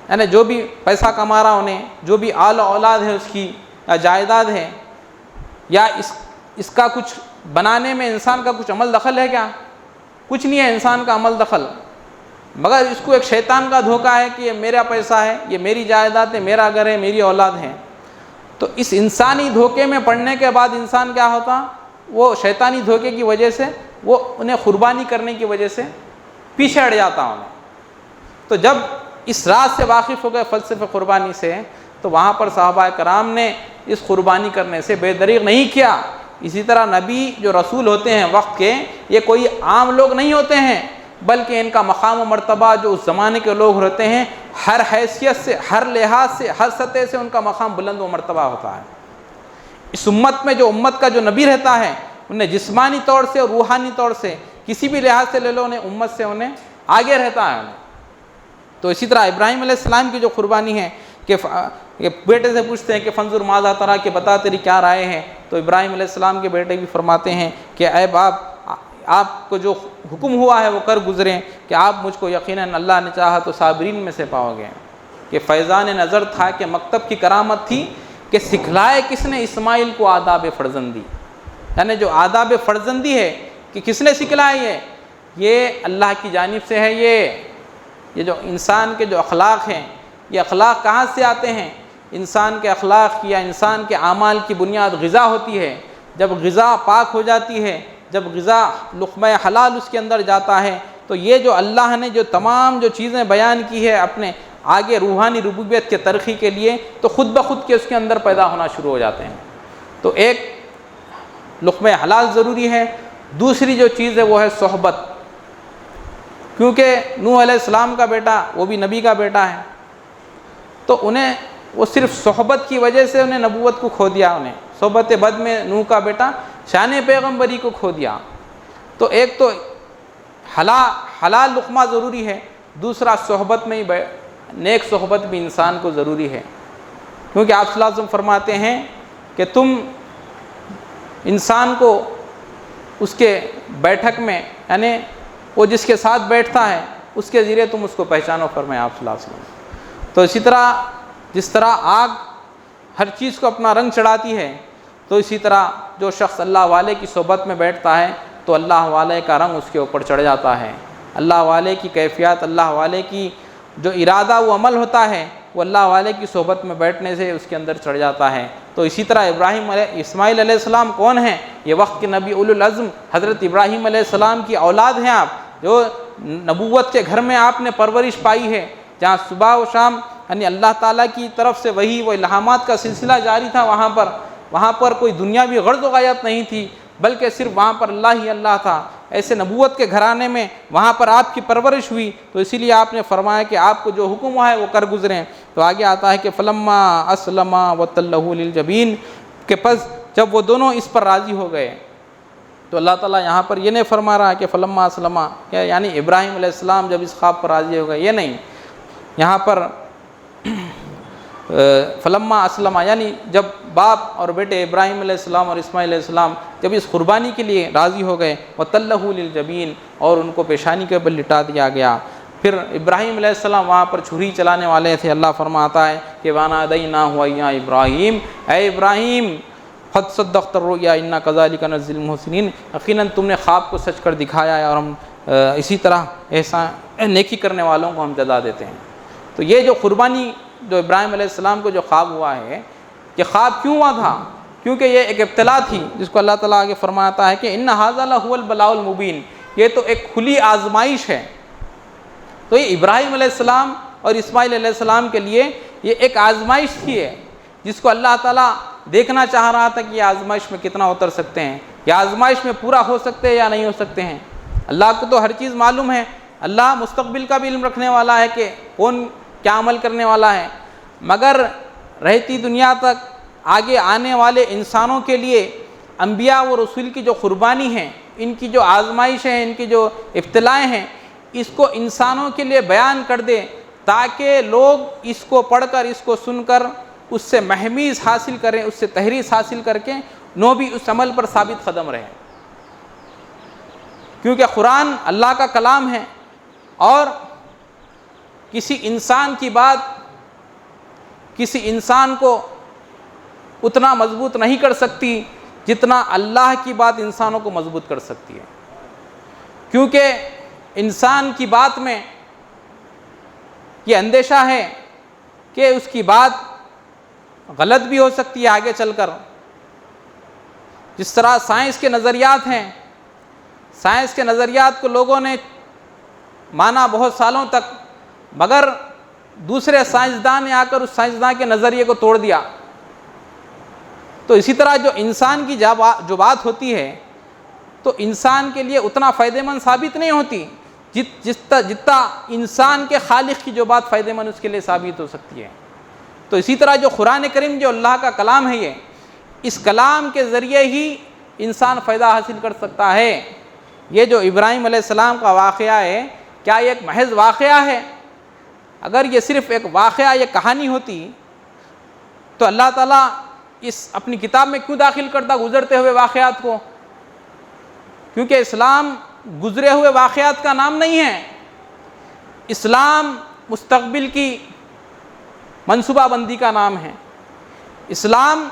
یعنی جو بھی پیسہ کما رہا انہیں، جو بھی آل و اولاد ہے اس کی یا جائیداد ہے، یا اس کا کچھ بنانے میں انسان کا کچھ عمل دخل ہے کیا؟ کچھ نہیں ہے انسان کا عمل دخل، مگر اس کو ایک شیطان کا دھوکہ ہے کہ یہ میرا پیسہ ہے، یہ میری جائیداد ہے، میرا گھر ہے، میری اولاد ہے۔ تو اس انسانی دھوکے میں پڑنے کے بعد انسان کیا ہوتا؟ وہ شیطانی دھوکے کی وجہ سے وہ انہیں قربانی کرنے کی وجہ سے پیچھے ہٹ جاتا انہیں۔ تو جب اس راز سے واقف ہو گئے فلسفہ قربانی سے، تو وہاں پر صحابہ کرام نے اس قربانی کرنے سے بے دریغ نہیں کیا۔ اسی طرح نبی جو رسول ہوتے ہیں وقت کے، یہ کوئی عام لوگ نہیں ہوتے ہیں، بلکہ ان کا مقام و مرتبہ جو اس زمانے کے لوگ ہوتے ہیں، ہر حیثیت سے، ہر لحاظ سے، ہر سطح سے ان کا مقام بلند و مرتبہ ہوتا ہے۔ اس امت میں جو امت کا جو نبی رہتا ہے، انہیں جسمانی طور سے اور روحانی طور سے کسی بھی لحاظ سے لے لو، انہیں امت سے انہیں آگے رہتا ہے انہیں۔ تو اسی طرح ابراہیم علیہ السلام کی جو قربانی ہے کہ بیٹے سے پوچھتے ہیں کہ فنظر ماذا ترا، کہ بتا تیری کیا رائے ہے، تو ابراہیم علیہ السلام کے بیٹے بھی فرماتے ہیں کہ اے باپ، آپ کو جو حکم ہوا ہے وہ کر گزریں، کہ آپ مجھ کو یقیناً اللہ نے چاہا تو صابرین میں سے پاؤ گے۔ کہ فیضان نظر تھا کہ مکتب کی کرامت تھی کہ سکھلائے کس نے اسماعیل کو آداب فرزندی، یعنی جو آداب فرزندی ہے کہ کس نے سکھلائی ہے، یہ اللہ کی جانب سے ہے۔ یہ جو انسان کے جو اخلاق ہیں، یہ اخلاق کہاں سے آتے ہیں؟ انسان کے اخلاق کی یا انسان کے اعمال کی بنیاد غذا ہوتی ہے۔ جب غذا پاک ہو جاتی ہے، جب غذا لقمہ حلال اس کے اندر جاتا ہے، تو یہ جو اللہ نے جو تمام جو چیزیں بیان کی ہے اپنے آگے روحانی ربوبیت کے ترقی کے لیے، تو خود بخود کے اس کے اندر پیدا ہونا شروع ہو جاتے ہیں۔ تو ایک لقمہ حلال ضروری ہے، دوسری جو چیز ہے وہ ہے صحبت، کیونکہ نوح علیہ السلام کا بیٹا وہ بھی نبی کا بیٹا ہے، تو انہیں وہ صرف صحبت کی وجہ سے انہیں نبوت کو کھو دیا، انہیں صحبت بد میں نوح کا بیٹا شان پیغمبری کو کھو دیا۔ تو ایک تو حلال لقمہ ضروری ہے، دوسرا صحبت میں ہی نیک صحبت بھی انسان کو ضروری ہے، کیونکہ آپ صلی اللہ علیہ وسلم فرماتے ہیں کہ تم انسان کو اس کے بیٹھک میں، یعنی وہ جس کے ساتھ بیٹھتا ہے اس کے ذریعے تم اس کو پہچانو، فرمایا آپ صلی اللہ علیہ وسلم۔ تو اسی طرح جس طرح آگ ہر چیز کو اپنا رنگ چڑھاتی ہے، تو اسی طرح جو شخص اللہ والے کی صحبت میں بیٹھتا ہے تو اللہ والے کا رنگ اس کے اوپر چڑھ جاتا ہے، اللہ والے کی کیفیات، اللہ والے کی جو ارادہ وہ عمل ہوتا ہے وہ اللہ والے کی صحبت میں بیٹھنے سے اس کے اندر چڑھ جاتا ہے۔ تو اسی طرح اسماعیل علیہ السلام کون ہیں؟ یہ وقت کے نبی اولو العزم حضرت ابراہیم علیہ السلام کی اولاد ہیں آپ، جو نبوت کے گھر میں آپ نے پرورش پائی ہے، جہاں صبح و شام یعنی اللہ تعالیٰ کی طرف سے وہی وہ الہامات کا سلسلہ جاری تھا، وہاں پر کوئی دنیاوی غرض و غایت نہیں تھی، بلکہ صرف وہاں پر اللہ ہی اللہ تھا۔ ایسے نبوت کے گھرانے میں وہاں پر آپ کی پرورش ہوئی، تو اسی لیے آپ نے فرمایا کہ آپ کو جو حکم ہوا ہے وہ کر گزریں۔ تو آگے آتا ہے کہ فلما اسلم وتلہ للجبین، کہ پس جب وہ دونوں اس پر راضی ہو گئے، تو اللہ تعالیٰ یہاں پر یہ نہیں فرما رہا کہ فلما اسلم، یعنی ابراہیم علیہ السلام جب اس خواب پر راضی ہو گئے، یہ نہیں، یہاں پر فلما اسلم یعنی جب باپ اور بیٹے ابراہیم علیہ السلام اور اسماعیل علیہ السلام جب اس قربانی کے لیے راضی ہو گئے، وَتَلَّهُ لِلْجَبِينِ، اور ان کو پیشانی کے بل لٹا دیا گیا۔ پھر ابراہیم علیہ السلام وہاں پر چھری چلانے والے تھے، اللہ فرماتا ہے کہ وَنَادَيْنَاهُ يَا ابراہیم، اے ابراہیم قَدْ صَدَّقْتَ الرُّؤْيَا إِنَّا كَذَلِكَ نَجْزِي الْمُحْسِنِينَ، یقیناً تم نے خواب کو سچ کر دکھایا ہے اور ہم اسی طرح نیکی کرنے والوں کو ہم جزا دیتے ہیں۔ تو یہ جو قربانی جو ابراہیم علیہ السلام کو جو خواب ہوا ہے، کہ خواب کیوں ہوا تھا؟ کیونکہ یہ ایک ابتلا تھی، جس کو اللہ تعالیٰ آگے فرماتا ہے کہ إِنَّ هَذَا لَهُوَ الْبَلَاءُ الْمُبِينُ، یہ تو ایک کھلی آزمائش ہے۔ تو یہ ابراہیم علیہ السلام اور اسماعیل علیہ السلام کے لیے یہ ایک آزمائش تھی، جس کو اللہ تعالیٰ دیکھنا چاہ رہا تھا کہ یہ آزمائش میں کتنا اتر سکتے ہیں، یہ آزمائش میں پورا ہو سکتے ہیں یا نہیں ہو سکتے ہیں۔ اللہ کو تو ہر چیز معلوم ہے، اللہ مستقبل کا بھی علم رکھنے والا ہے کہ کون کیا عمل کرنے والا ہے، مگر رہتی دنیا تک آگے آنے والے انسانوں کے لیے انبیاء و رسول کی جو قربانی ہیں، ان کی جو آزمائش ہیں، ان کی جو ابتلائیں ہیں، اس کو انسانوں کے لیے بیان کر دے تاکہ لوگ اس کو پڑھ کر، اس کو سن کر اس سے مہمیز حاصل کریں، اس سے تحریص حاصل کر کے نو بھی اس عمل پر ثابت قدم رہیں، کیونکہ قرآن اللہ کا کلام ہے اور کسی انسان کی بات کسی انسان کو اتنا مضبوط نہیں کر سکتی جتنا اللہ کی بات انسانوں کو مضبوط کر سکتی ہے، کیونکہ انسان کی بات میں یہ اندیشہ ہے کہ اس کی بات غلط بھی ہو سکتی ہے آگے چل کر۔ جس طرح سائنس کے نظریات ہیں، سائنس کے نظریات کو لوگوں نے مانا بہت سالوں تک، مگر دوسرے سائنسدان نے آ کر اس سائنسدان کے نظریے کو توڑ دیا۔ تو اسی طرح جو انسان کی جو بات ہوتی ہے تو انسان کے لیے اتنا فائدہ مند ثابت نہیں ہوتی جتنا انسان کے خالق کی جو بات فائدہ مند اس کے لیے ثابت ہو سکتی ہے۔ تو اسی طرح جو قرآن کریم جو اللہ کا کلام ہے، یہ اس کلام کے ذریعے ہی انسان فائدہ حاصل کر سکتا ہے۔ یہ جو ابراہیم علیہ السلام کا واقعہ ہے، کیا یہ ایک محض واقعہ ہے؟ اگر یہ صرف ایک واقعہ یا کہانی ہوتی تو اللہ تعالیٰ اس اپنی کتاب میں کیوں داخل کرتا گزرتے ہوئے واقعات کو؟ کیونکہ اسلام گزرے ہوئے واقعات کا نام نہیں ہے، اسلام مستقبل کی منصوبہ بندی کا نام ہے۔ اسلام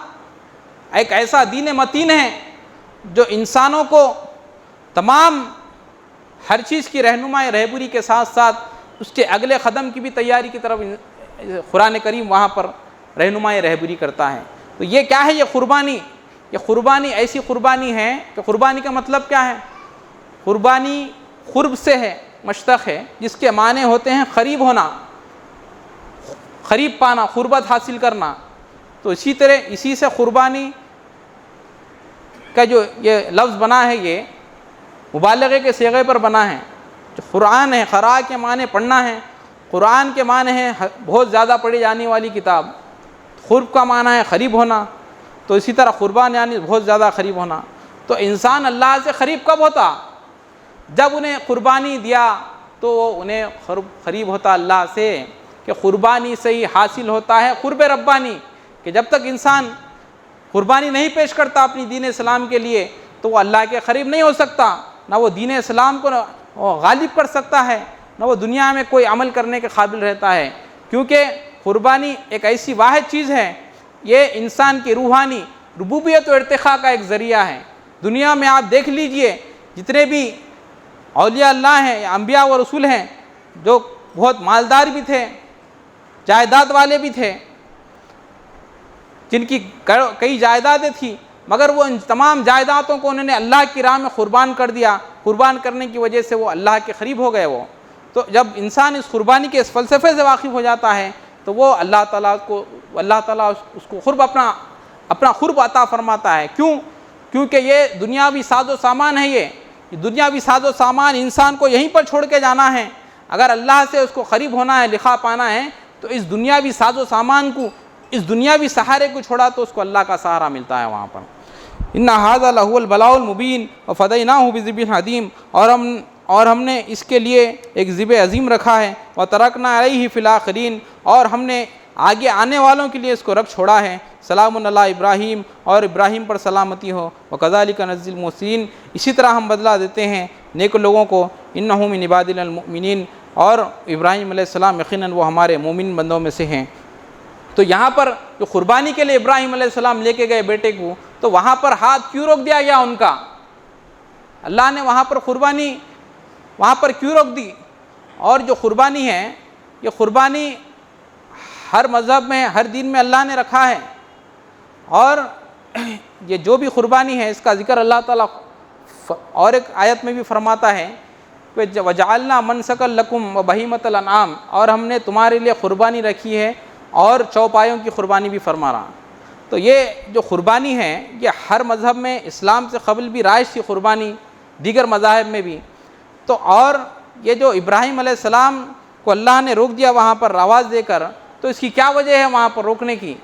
ایک ایسا دین متین ہے جو انسانوں کو تمام ہر چیز کی رہبری کے ساتھ ساتھ اس کے اگلے قدم کی بھی تیاری کی طرف قرآن کریم وہاں پر رہبری کرتا ہے۔ تو یہ کیا ہے؟ یہ قربانی ایسی قربانی ہے کہ قربانی کا مطلب کیا ہے؟ قربانی قرب سے ہے، مشتق ہے، جس کے معنی ہوتے ہیں قریب ہونا، قریب پانا، قربت حاصل کرنا۔ تو اسی سے قربانی کا جو یہ لفظ بنا ہے، یہ مبالغے کے صیغے پر بنا ہے۔ جو قرآن ہے، قرأ کے معنی پڑھنا ہے، قرآن کے معنی ہے بہت زیادہ پڑھی جانے والی کتاب، قرب کا معنی ہے قریب ہونا، تو اسی طرح قربان یعنی بہت زیادہ قریب ہونا۔ تو انسان اللہ سے قریب کب ہوتا؟ جب انہیں قربانی دیا تو انہیں قریب ہوتا اللہ سے، کہ قربانی سے ہی حاصل ہوتا ہے قرب ربانی، کہ جب تک انسان قربانی نہیں پیش کرتا اپنی دین اسلام کے لیے تو وہ اللہ کے قریب نہیں ہو سکتا، نہ وہ دین اسلام کو غالب کر سکتا ہے، نہ وہ دنیا میں کوئی عمل کرنے کے قابل رہتا ہے، کیونکہ قربانی ایک ایسی واحد چیز ہے، یہ انسان کی روحانی ربوبیت و ارتقاء کا ایک ذریعہ ہے۔ دنیا میں آپ دیکھ لیجئے جتنے بھی اولیاء اللہ ہیں یا انبیاء و رسول ہیں جو بہت مالدار بھی تھے، جائیداد والے بھی تھے، جن کی کئی جائیدادیں تھیں، مگر وہ ان تمام جائیدادوں کو انہوں نے اللہ کی راہ میں قربان کر دیا، قربان کرنے کی وجہ سے وہ اللہ کے قریب ہو گئے۔ وہ تو جب انسان اس قربانی کے اس فلسفے سے واقف ہو جاتا ہے تو وہ اللہ تعالیٰ اس کو قرب اپنا قرب عطا فرماتا ہے۔ کیونکہ یہ دنیاوی ساز و سامان ہے، یہ دنیاوی ساز و سامان انسان کو یہیں پر چھوڑ کے جانا ہے۔ اگر اللہ سے اس کو قریب ہونا ہے، لقاء پانا ہے، تو اس دنیاوی ساز و سامان کو، اس دنیاوی سہارے کو چھوڑا تو اس کو اللہ کا سہارا ملتا ہے وہاں پر۔ ان ھذا لہو البلاء المبین وفدیناہ بذبح عظیم، اور ہم نے اس کے لیے ایک ذبح عظیم رکھا ہے، وترکنا علیہ فی الآخرین، اور ہم نے آگے آنے والوں کے لیے اس کو رکھ چھوڑا ہے۔ سلام علی ابراہیم، اور ابراہیم پر سلامتی ہو، وکذالک نجزی المحسنین، اسی طرح ہم بدلہ دیتے ہیں نیک لوگوں کو، انہ من عبادنا المؤمنین، اور ابراہیم علیہ السلام یقیناً وہ ہمارے مومن بندوں میں سے ہیں۔ تو یہاں پر جو قربانی کے لیے ابراہیم علیہ السلام لے کے گئے بیٹے کو، تو وہاں پر ہاتھ کیوں روک دیا گیا ان کا؟ اللہ نے وہاں پر قربانی وہاں پر کیوں روک دی؟ اور جو قربانی ہے، یہ قربانی ہر مذہب میں، ہر دین میں اللہ نے رکھا ہے، اور یہ جو بھی قربانی ہے اس کا ذکر اللہ تعالیٰ اور ایک آیت میں بھی فرماتا ہے کہ وَجَعَلْنَا مَنْسَكًا لَكُمْ وَبَهِيمَةَ الْأَنْعَامِ، اور ہم نے تمہارے لیے قربانی رکھی ہے اور چوپایوں کی قربانی بھی فرما رہا۔ تو یہ جو قربانی ہے یہ ہر مذہب میں، اسلام سے قبل بھی رائج تھی قربانی، دیگر مذاہب میں بھی۔ تو اور یہ جو ابراہیم علیہ السلام کو اللہ نے روک دیا وہاں پر آواز دے کر، تو اس کی کیا وجہ ہے وہاں پر روکنے کی؟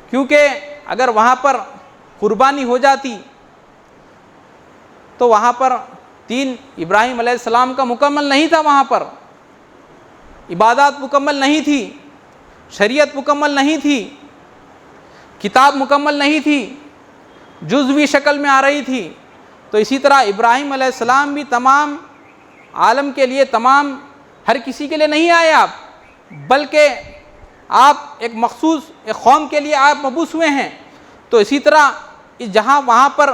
کیونکہ اگر وہاں پر قربانی ہو جاتی تو وہاں پر دین ابراہیم علیہ السلام کا مکمل نہیں تھا وہاں پر، عبادات مکمل نہیں تھی، شریعت مکمل نہیں تھی، کتاب مکمل نہیں تھی، جزوی شکل میں آ رہی تھی۔ تو اسی طرح ابراہیم علیہ السلام بھی تمام عالم کے لیے، تمام ہر کسی کے لیے نہیں آئے آپ، بلکہ آپ ایک مخصوص ایک قوم کے لیے آپ مبعوث ہوئے ہیں۔ تو اسی طرح جہاں وہاں پر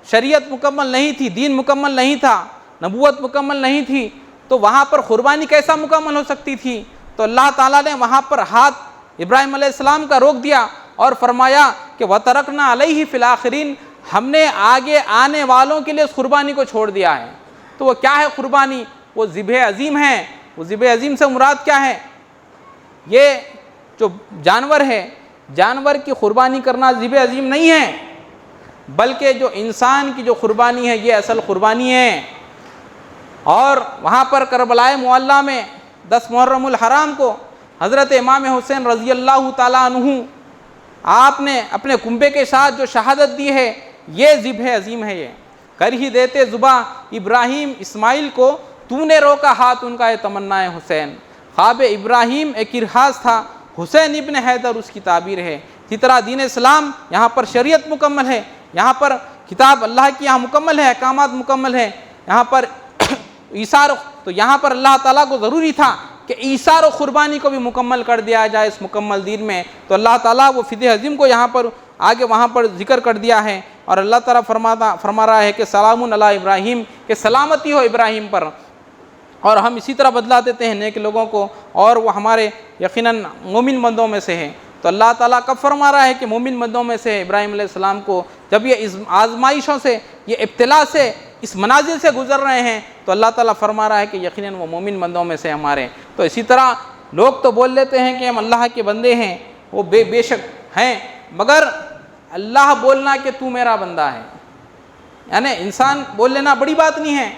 شریعت مکمل نہیں تھی، دین مکمل نہیں تھا، نبوت مکمل نہیں تھی، تو وہاں پر قربانی کیسا مکمل ہو سکتی تھی؟ تو اللہ تعالیٰ نے وہاں پر ہاتھ ابراہیم علیہ السلام کا روک دیا اور فرمایا کہ وَتَرَكْنَا عَلَيْهِ فِي الْآخِرِينَ، ہم نے آگے آنے والوں کے لیے اس قربانی کو چھوڑ دیا ہے۔ تو وہ کیا ہے قربانی؟ وہ ذبح عظیم ہے۔ وہ ذبح عظیم سے مراد کیا ہے؟ یہ جو جانور ہے، جانور کی قربانی کرنا ذبح عظیم نہیں ہے، بلکہ جو انسان کی جو قربانی ہے یہ اصل قربانی ہے۔ اور وہاں پر کربلائے معلیٰ میں 10 محرم الحرام کو حضرت امام حسین رضی اللہ تعالیٰ عنہ آپ نے اپنے کنبے کے ساتھ جو شہادت دی ہے، یہ ذبح عظیم ہے۔ یہ کر ہی دیتے ذبح ابراہیم اسماعیل کو، تو نے روکا ہاتھ ان کا، یہ تمنا حسین۔ خواب ابراہیم ایک ارہاس تھا، حسین ابن حیدر اس کی تعبیر ہے۔ اسی طرح دین اسلام، یہاں پر شریعت مکمل ہے، یہاں پر کتاب اللہ کی یہاں مکمل ہے، احکامات مکمل ہے، یہاں پر ایثار، تو یہاں پر اللہ تعالیٰ کو ضروری تھا کہ ایثار و قربانی کو بھی مکمل کر دیا جائے اس مکمل دین میں۔ تو اللہ تعالیٰ وہ فدیہ عظیم کو یہاں پر آگے وہاں پر ذکر کر دیا ہے، اور اللہ تعالیٰ فرما رہا ہے کہ سلام علی ابراہیم، کہ سلامتی ہو ابراہیم پر۔ اور ہم اسی طرح بدلا دیتے ہیں نیک لوگوں کو، اور وہ ہمارے یقیناً مومن بندوں میں سے ہیں۔ تو اللہ تعالیٰ کب فرما رہا ہے کہ مومن بندوں میں سے ابراہیم علیہ السلام کو، جب یہ اس آزمائشوں سے، یہ ابتلا سے، اس منازل سے گزر رہے ہیں، تو اللہ تعالیٰ فرما رہا ہے کہ یقیناً وہ مومن بندوں میں سے ہمارے۔ تو اسی طرح لوگ تو بول لیتے ہیں کہ ہم اللہ کے بندے ہیں، وہ بے شک ہیں، مگر اللہ بولنا کہ تو میرا بندہ ہے، یعنی انسان بول لینا بڑی بات نہیں ہے۔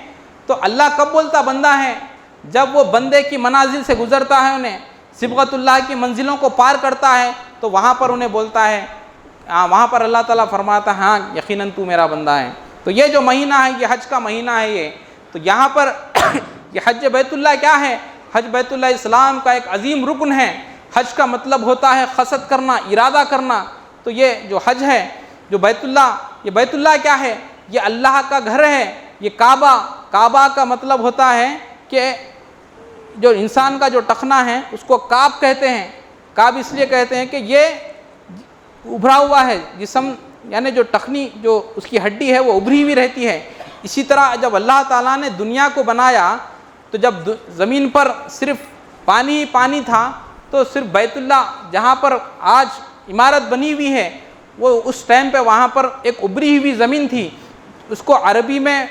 تو اللہ کب بولتا بندہ ہے؟ جب وہ بندے کی منازل سے گزرتا ہے، انہیں صبغت اللہ کی منزلوں کو پار کرتا ہے، تو وہاں پر انہیں بولتا ہے، وہاں پر اللہ تعالیٰ فرماتا ہے ہاں یقیناً تو میرا بندہ ہے۔ تو یہ جو مہینہ ہے یہ حج کا مہینہ ہے۔ یہ تو یہاں پر یہ حج بیت اللہ کیا ہے؟ حج بیت اللہ اسلام کا ایک عظیم رکن ہے۔ حج کا مطلب ہوتا ہے قصد کرنا، ارادہ کرنا۔ تو یہ جو حج ہے، جو بیت اللہ کیا ہے؟ یہ اللہ کا گھر ہے۔ یہ کعبہ کا مطلب ہوتا ہے کہ جو انسان کا جو ٹخنا ہے اس کو کعب کہتے ہیں۔ کعب اس لیے کہتے ہیں کہ یہ ابھرا ہوا ہے جسم، یعنی جو ٹخنی جو اس کی ہڈی ہے وہ ابھری ہوئی رہتی ہے۔ اسی طرح جب اللہ تعالیٰ نے دنیا کو بنایا تو جب زمین پر صرف پانی ہی پانی تھا، تو صرف بیت اللہ جہاں پر آج عمارت بنی ہوئی ہے، وہ اس ٹائم پہ وہاں پر ایک ابھری ہوئی زمین تھی، اس کو عربی میں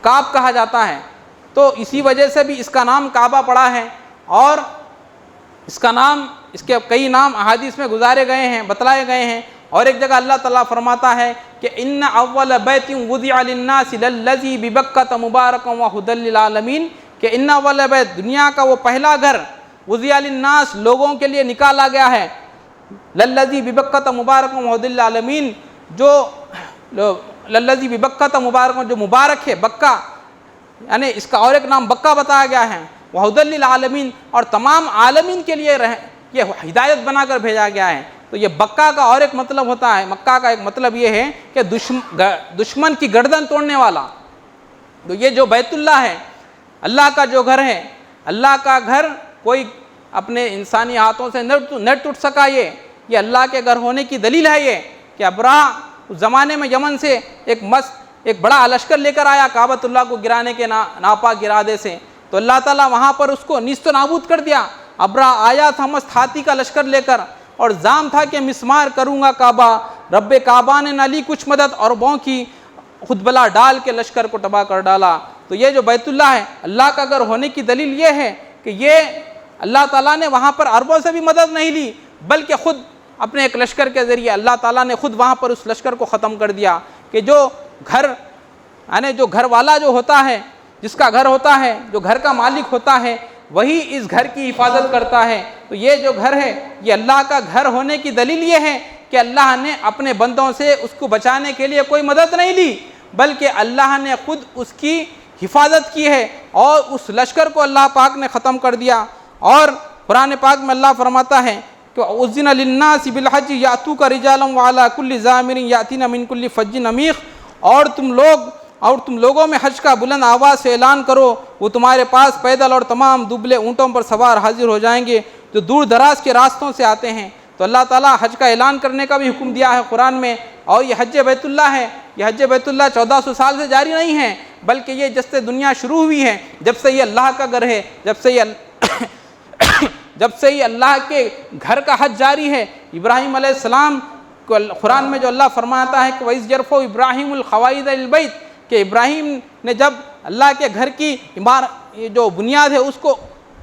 کعب کہا جاتا ہے۔ تو اسی وجہ سے بھی اس کا نام کعبہ پڑا ہے، اور اس کا نام، اس کے کئی نام احادیث میں گزارے گئے ہیں، بتلائے گئے ہیں۔ اور ایک جگہ اللہ تعالیٰ فرماتا ہے کہ ان اول بیت وضع للناس للذی ببکۃ مبارکا وہدی للعالمین، کہ ان اول بیت، دنیا کا وہ پہلا گھر، وضع للناس، لوگوں کے لیے نکالا گیا ہے، للذی ببکۃ مبارکا وہدی للعالمین، جو للذی ببکۃ مبارکا، جو مبارک ہے، بکہ، یعنی اس کا اور ایک نام بکہ بتایا گیا ہے، وہدی للعالمین، اور تمام عالمین کے لیے یہ ہدایت بنا کر بھیجا گیا ہے۔ تو یہ بکہ کا اور ایک مطلب ہوتا ہے، مکہ کا ایک مطلب یہ ہے کہ دشمن کی گردن توڑنے والا۔ تو یہ جو بیت اللہ ہے، اللہ کا جو گھر ہے، اللہ کا گھر کوئی اپنے انسانی ہاتھوں سے نہ ٹوٹ سکا۔ یہ اللہ کے گھر ہونے کی دلیل ہے یہ کہ ابراہ اس زمانے میں یمن سے ایک بڑا لشکر لے کر آیا کعبۃ اللہ کو گرانے کے ناپاک ارادے سے، تو اللہ تعالیٰ وہاں پر اس کو نیست و نابود کر دیا۔ ابراہ آیا تھا مست ہاتھی کا لشکر لے کر، اور زام تھا کہ مسمار کروں گا کعبہ، رب کعبہ نے نہ لی کچھ مدد، اور بوں کی خود بلا ڈال کے لشکر کو تباہ کر ڈالا۔ تو یہ جو بیت اللہ ہے، اللہ کا گھر ہونے کی دلیل یہ ہے کہ یہ اللہ تعالیٰ نے وہاں پر عربوں سے بھی مدد نہیں لی، بلکہ خود اپنے ایک لشکر کے ذریعے اللہ تعالیٰ نے خود وہاں پر اس لشکر کو ختم کر دیا۔ کہ جو گھر، یعنی جو گھر والا جو ہوتا ہے، جس کا گھر ہوتا ہے، جو گھر کا مالک ہوتا ہے، وہی اس گھر کی حفاظت کرتا ہے۔ تو یہ جو گھر ہے، یہ اللہ کا گھر ہونے کی دلیل یہ ہے کہ اللہ نے اپنے بندوں سے اس کو بچانے کے لیے کوئی مدد نہیں لی، بلکہ اللہ نے خود اس کی حفاظت کی ہے، اور اس لشکر کو اللہ پاک نے ختم کر دیا۔ اور قرآن پاک میں اللہ فرماتا ہے کہ اذن للناس بالحج یاتوک رجالا وعلی کل ضامر یاتین من کل فج عمیق، اور تم لوگوں میں حج کا بلند آواز سے اعلان کرو، وہ تمہارے پاس پیدل اور تمام دبلے اونٹوں پر سوار حاضر ہو جائیں گے جو دور دراز کے راستوں سے آتے ہیں۔ تو اللہ تعالیٰ حج کا اعلان کرنے کا بھی حکم دیا ہے قرآن میں، اور یہ حج بیت اللہ ہے، یہ حج بیت اللہ 1400 سال سے جاری نہیں ہے، بلکہ یہ جب سے دنیا شروع ہوئی ہے، جب سے یہ اللہ کا گھر ہے، جب سے یہ اللہ کے گھر کا حج جاری ہے۔ ابراہیم علیہ السلام کو قرآن میں جو اللہ فرماتا ہے کہ وَإِذْ يَرْفَعُ إِبْرَاهِيمُ الْقَوَاعِدَ الْبَيْتِ، کہ ابراہیم نے جب اللہ کے گھر کی جو بنیاد ہے اس کو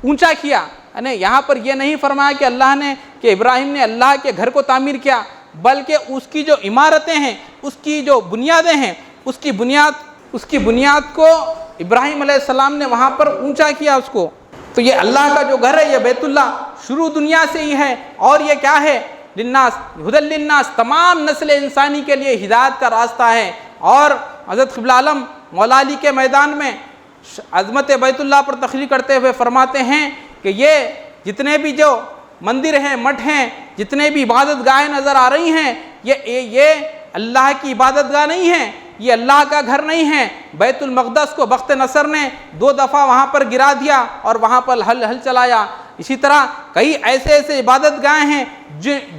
اونچا کیا، یعنی یہاں پر یہ نہیں فرمایا کہ اللہ نے کہ ابراہیم نے اللہ کے گھر کو تعمیر کیا، بلکہ اس کی جو عمارتیں ہیں، اس کی جو بنیادیں ہیں، اس کی بنیاد کو ابراہیم علیہ السلام نے وہاں پر اونچا کیا اس کو۔ تو یہ اللہ کا جو گھر ہے، یہ بیت اللہ شروع دنیا سے ہی ہے، اور یہ کیا ہے؟ للناس ہدی للناس، تمام نسل انسانی کے لیے ہدایت کا راستہ ہے۔ اور حضرت قبلہ عالم مولا علی کے میدان میں عظمت بیت اللہ پر تقریر کرتے ہوئے فرماتے ہیں کہ یہ جتنے بھی جو مندر ہیں، مٹھ ہیں، جتنے بھی عبادت گاہیں نظر آ رہی ہیں، یہ اللہ کی عبادت گاہ نہیں ہے، یہ اللہ کا گھر نہیں ہے۔ بیت المقدس کو بخت نصر نے 2 دفعہ وہاں پر گرا دیا اور وہاں پر ہل چلایا۔ اسی طرح کئی ایسے عبادت گاہیں ہیں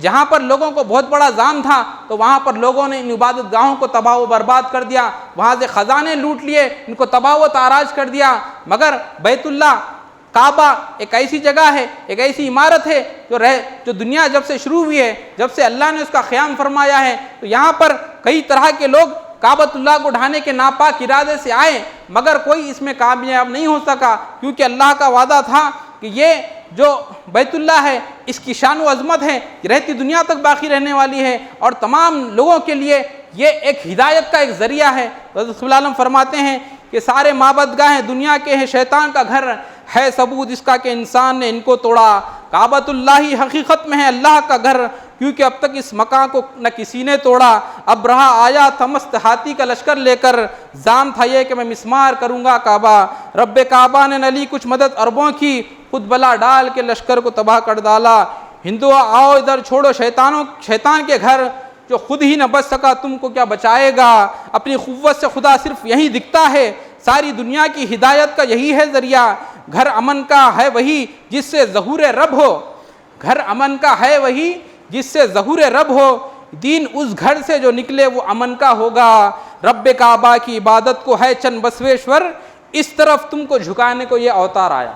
جہاں پر لوگوں کو بہت بڑا زام تھا، تو وہاں پر لوگوں نے ان عبادت گاہوں کو تباہ و برباد کر دیا، وہاں سے خزانے لوٹ لیے، ان کو تباہ و تاراج کر دیا۔ مگر بیت اللہ کعبہ ایک ایسی جگہ ہے، ایک ایسی عمارت ہے جو دنیا جب سے شروع ہوئی ہے، جب سے اللہ نے اس کا قیام فرمایا ہے، تو یہاں پر کئی طرح کے لوگ کعبۃ اللہ کو ڈھانے کے ناپاک ارادے سے آئے، مگر کوئی اس میں کامیاب نہیں ہو سکا، کیونکہ اللہ کا وعدہ تھا کہ یہ جو بیت اللہ ہے اس کی شان و عظمت ہے، رہتی دنیا تک باقی رہنے والی ہے، اور تمام لوگوں کے لیے یہ ایک ہدایت کا ایک ذریعہ ہے۔ حضرت صلی اللہ علیہ وسلم فرماتے ہیں کہ سارے معبد گاہیں دنیا کے ہیں، شیطان کا گھر ہے ثبوت اس کا کہ انسان نے ان کو توڑا۔ کعبۃ اللہ حقیقت میں ہے اللہ کا گھر، کیونکہ اب تک اس مکان کو نہ کسی نے توڑا۔ ابرہہ آیا تھا مست ہاتھی کا لشکر لے کر، زام تھا یہ کہ میں مسمار کروں گا کعبہ۔ رب کعبہ نے نہ لی کچھ مدد عربوں کی، خود بلا ڈال کے لشکر کو تباہ کر ڈالا۔ ہندو آؤ ادھر چھوڑو شیطان کے گھر، جو خود ہی نہ بچ سکا تم کو کیا بچائے گا۔ اپنی قوت سے خدا صرف یہی دکھتا ہے، ساری دنیا کی ہدایت کا یہی ہے ذریعہ۔ گھر امن کا ہے وہی جس سے ظہور رب ہو، گھر امن کا ہے وہی جس سے ظہور رب ہو، دین اس گھر سے جو نکلے وہ امن کا ہوگا۔ رب کعبہ کی عبادت کو ہے چند بسویشور، اس طرف تم کو جھکانے کو یہ اوتار آیا۔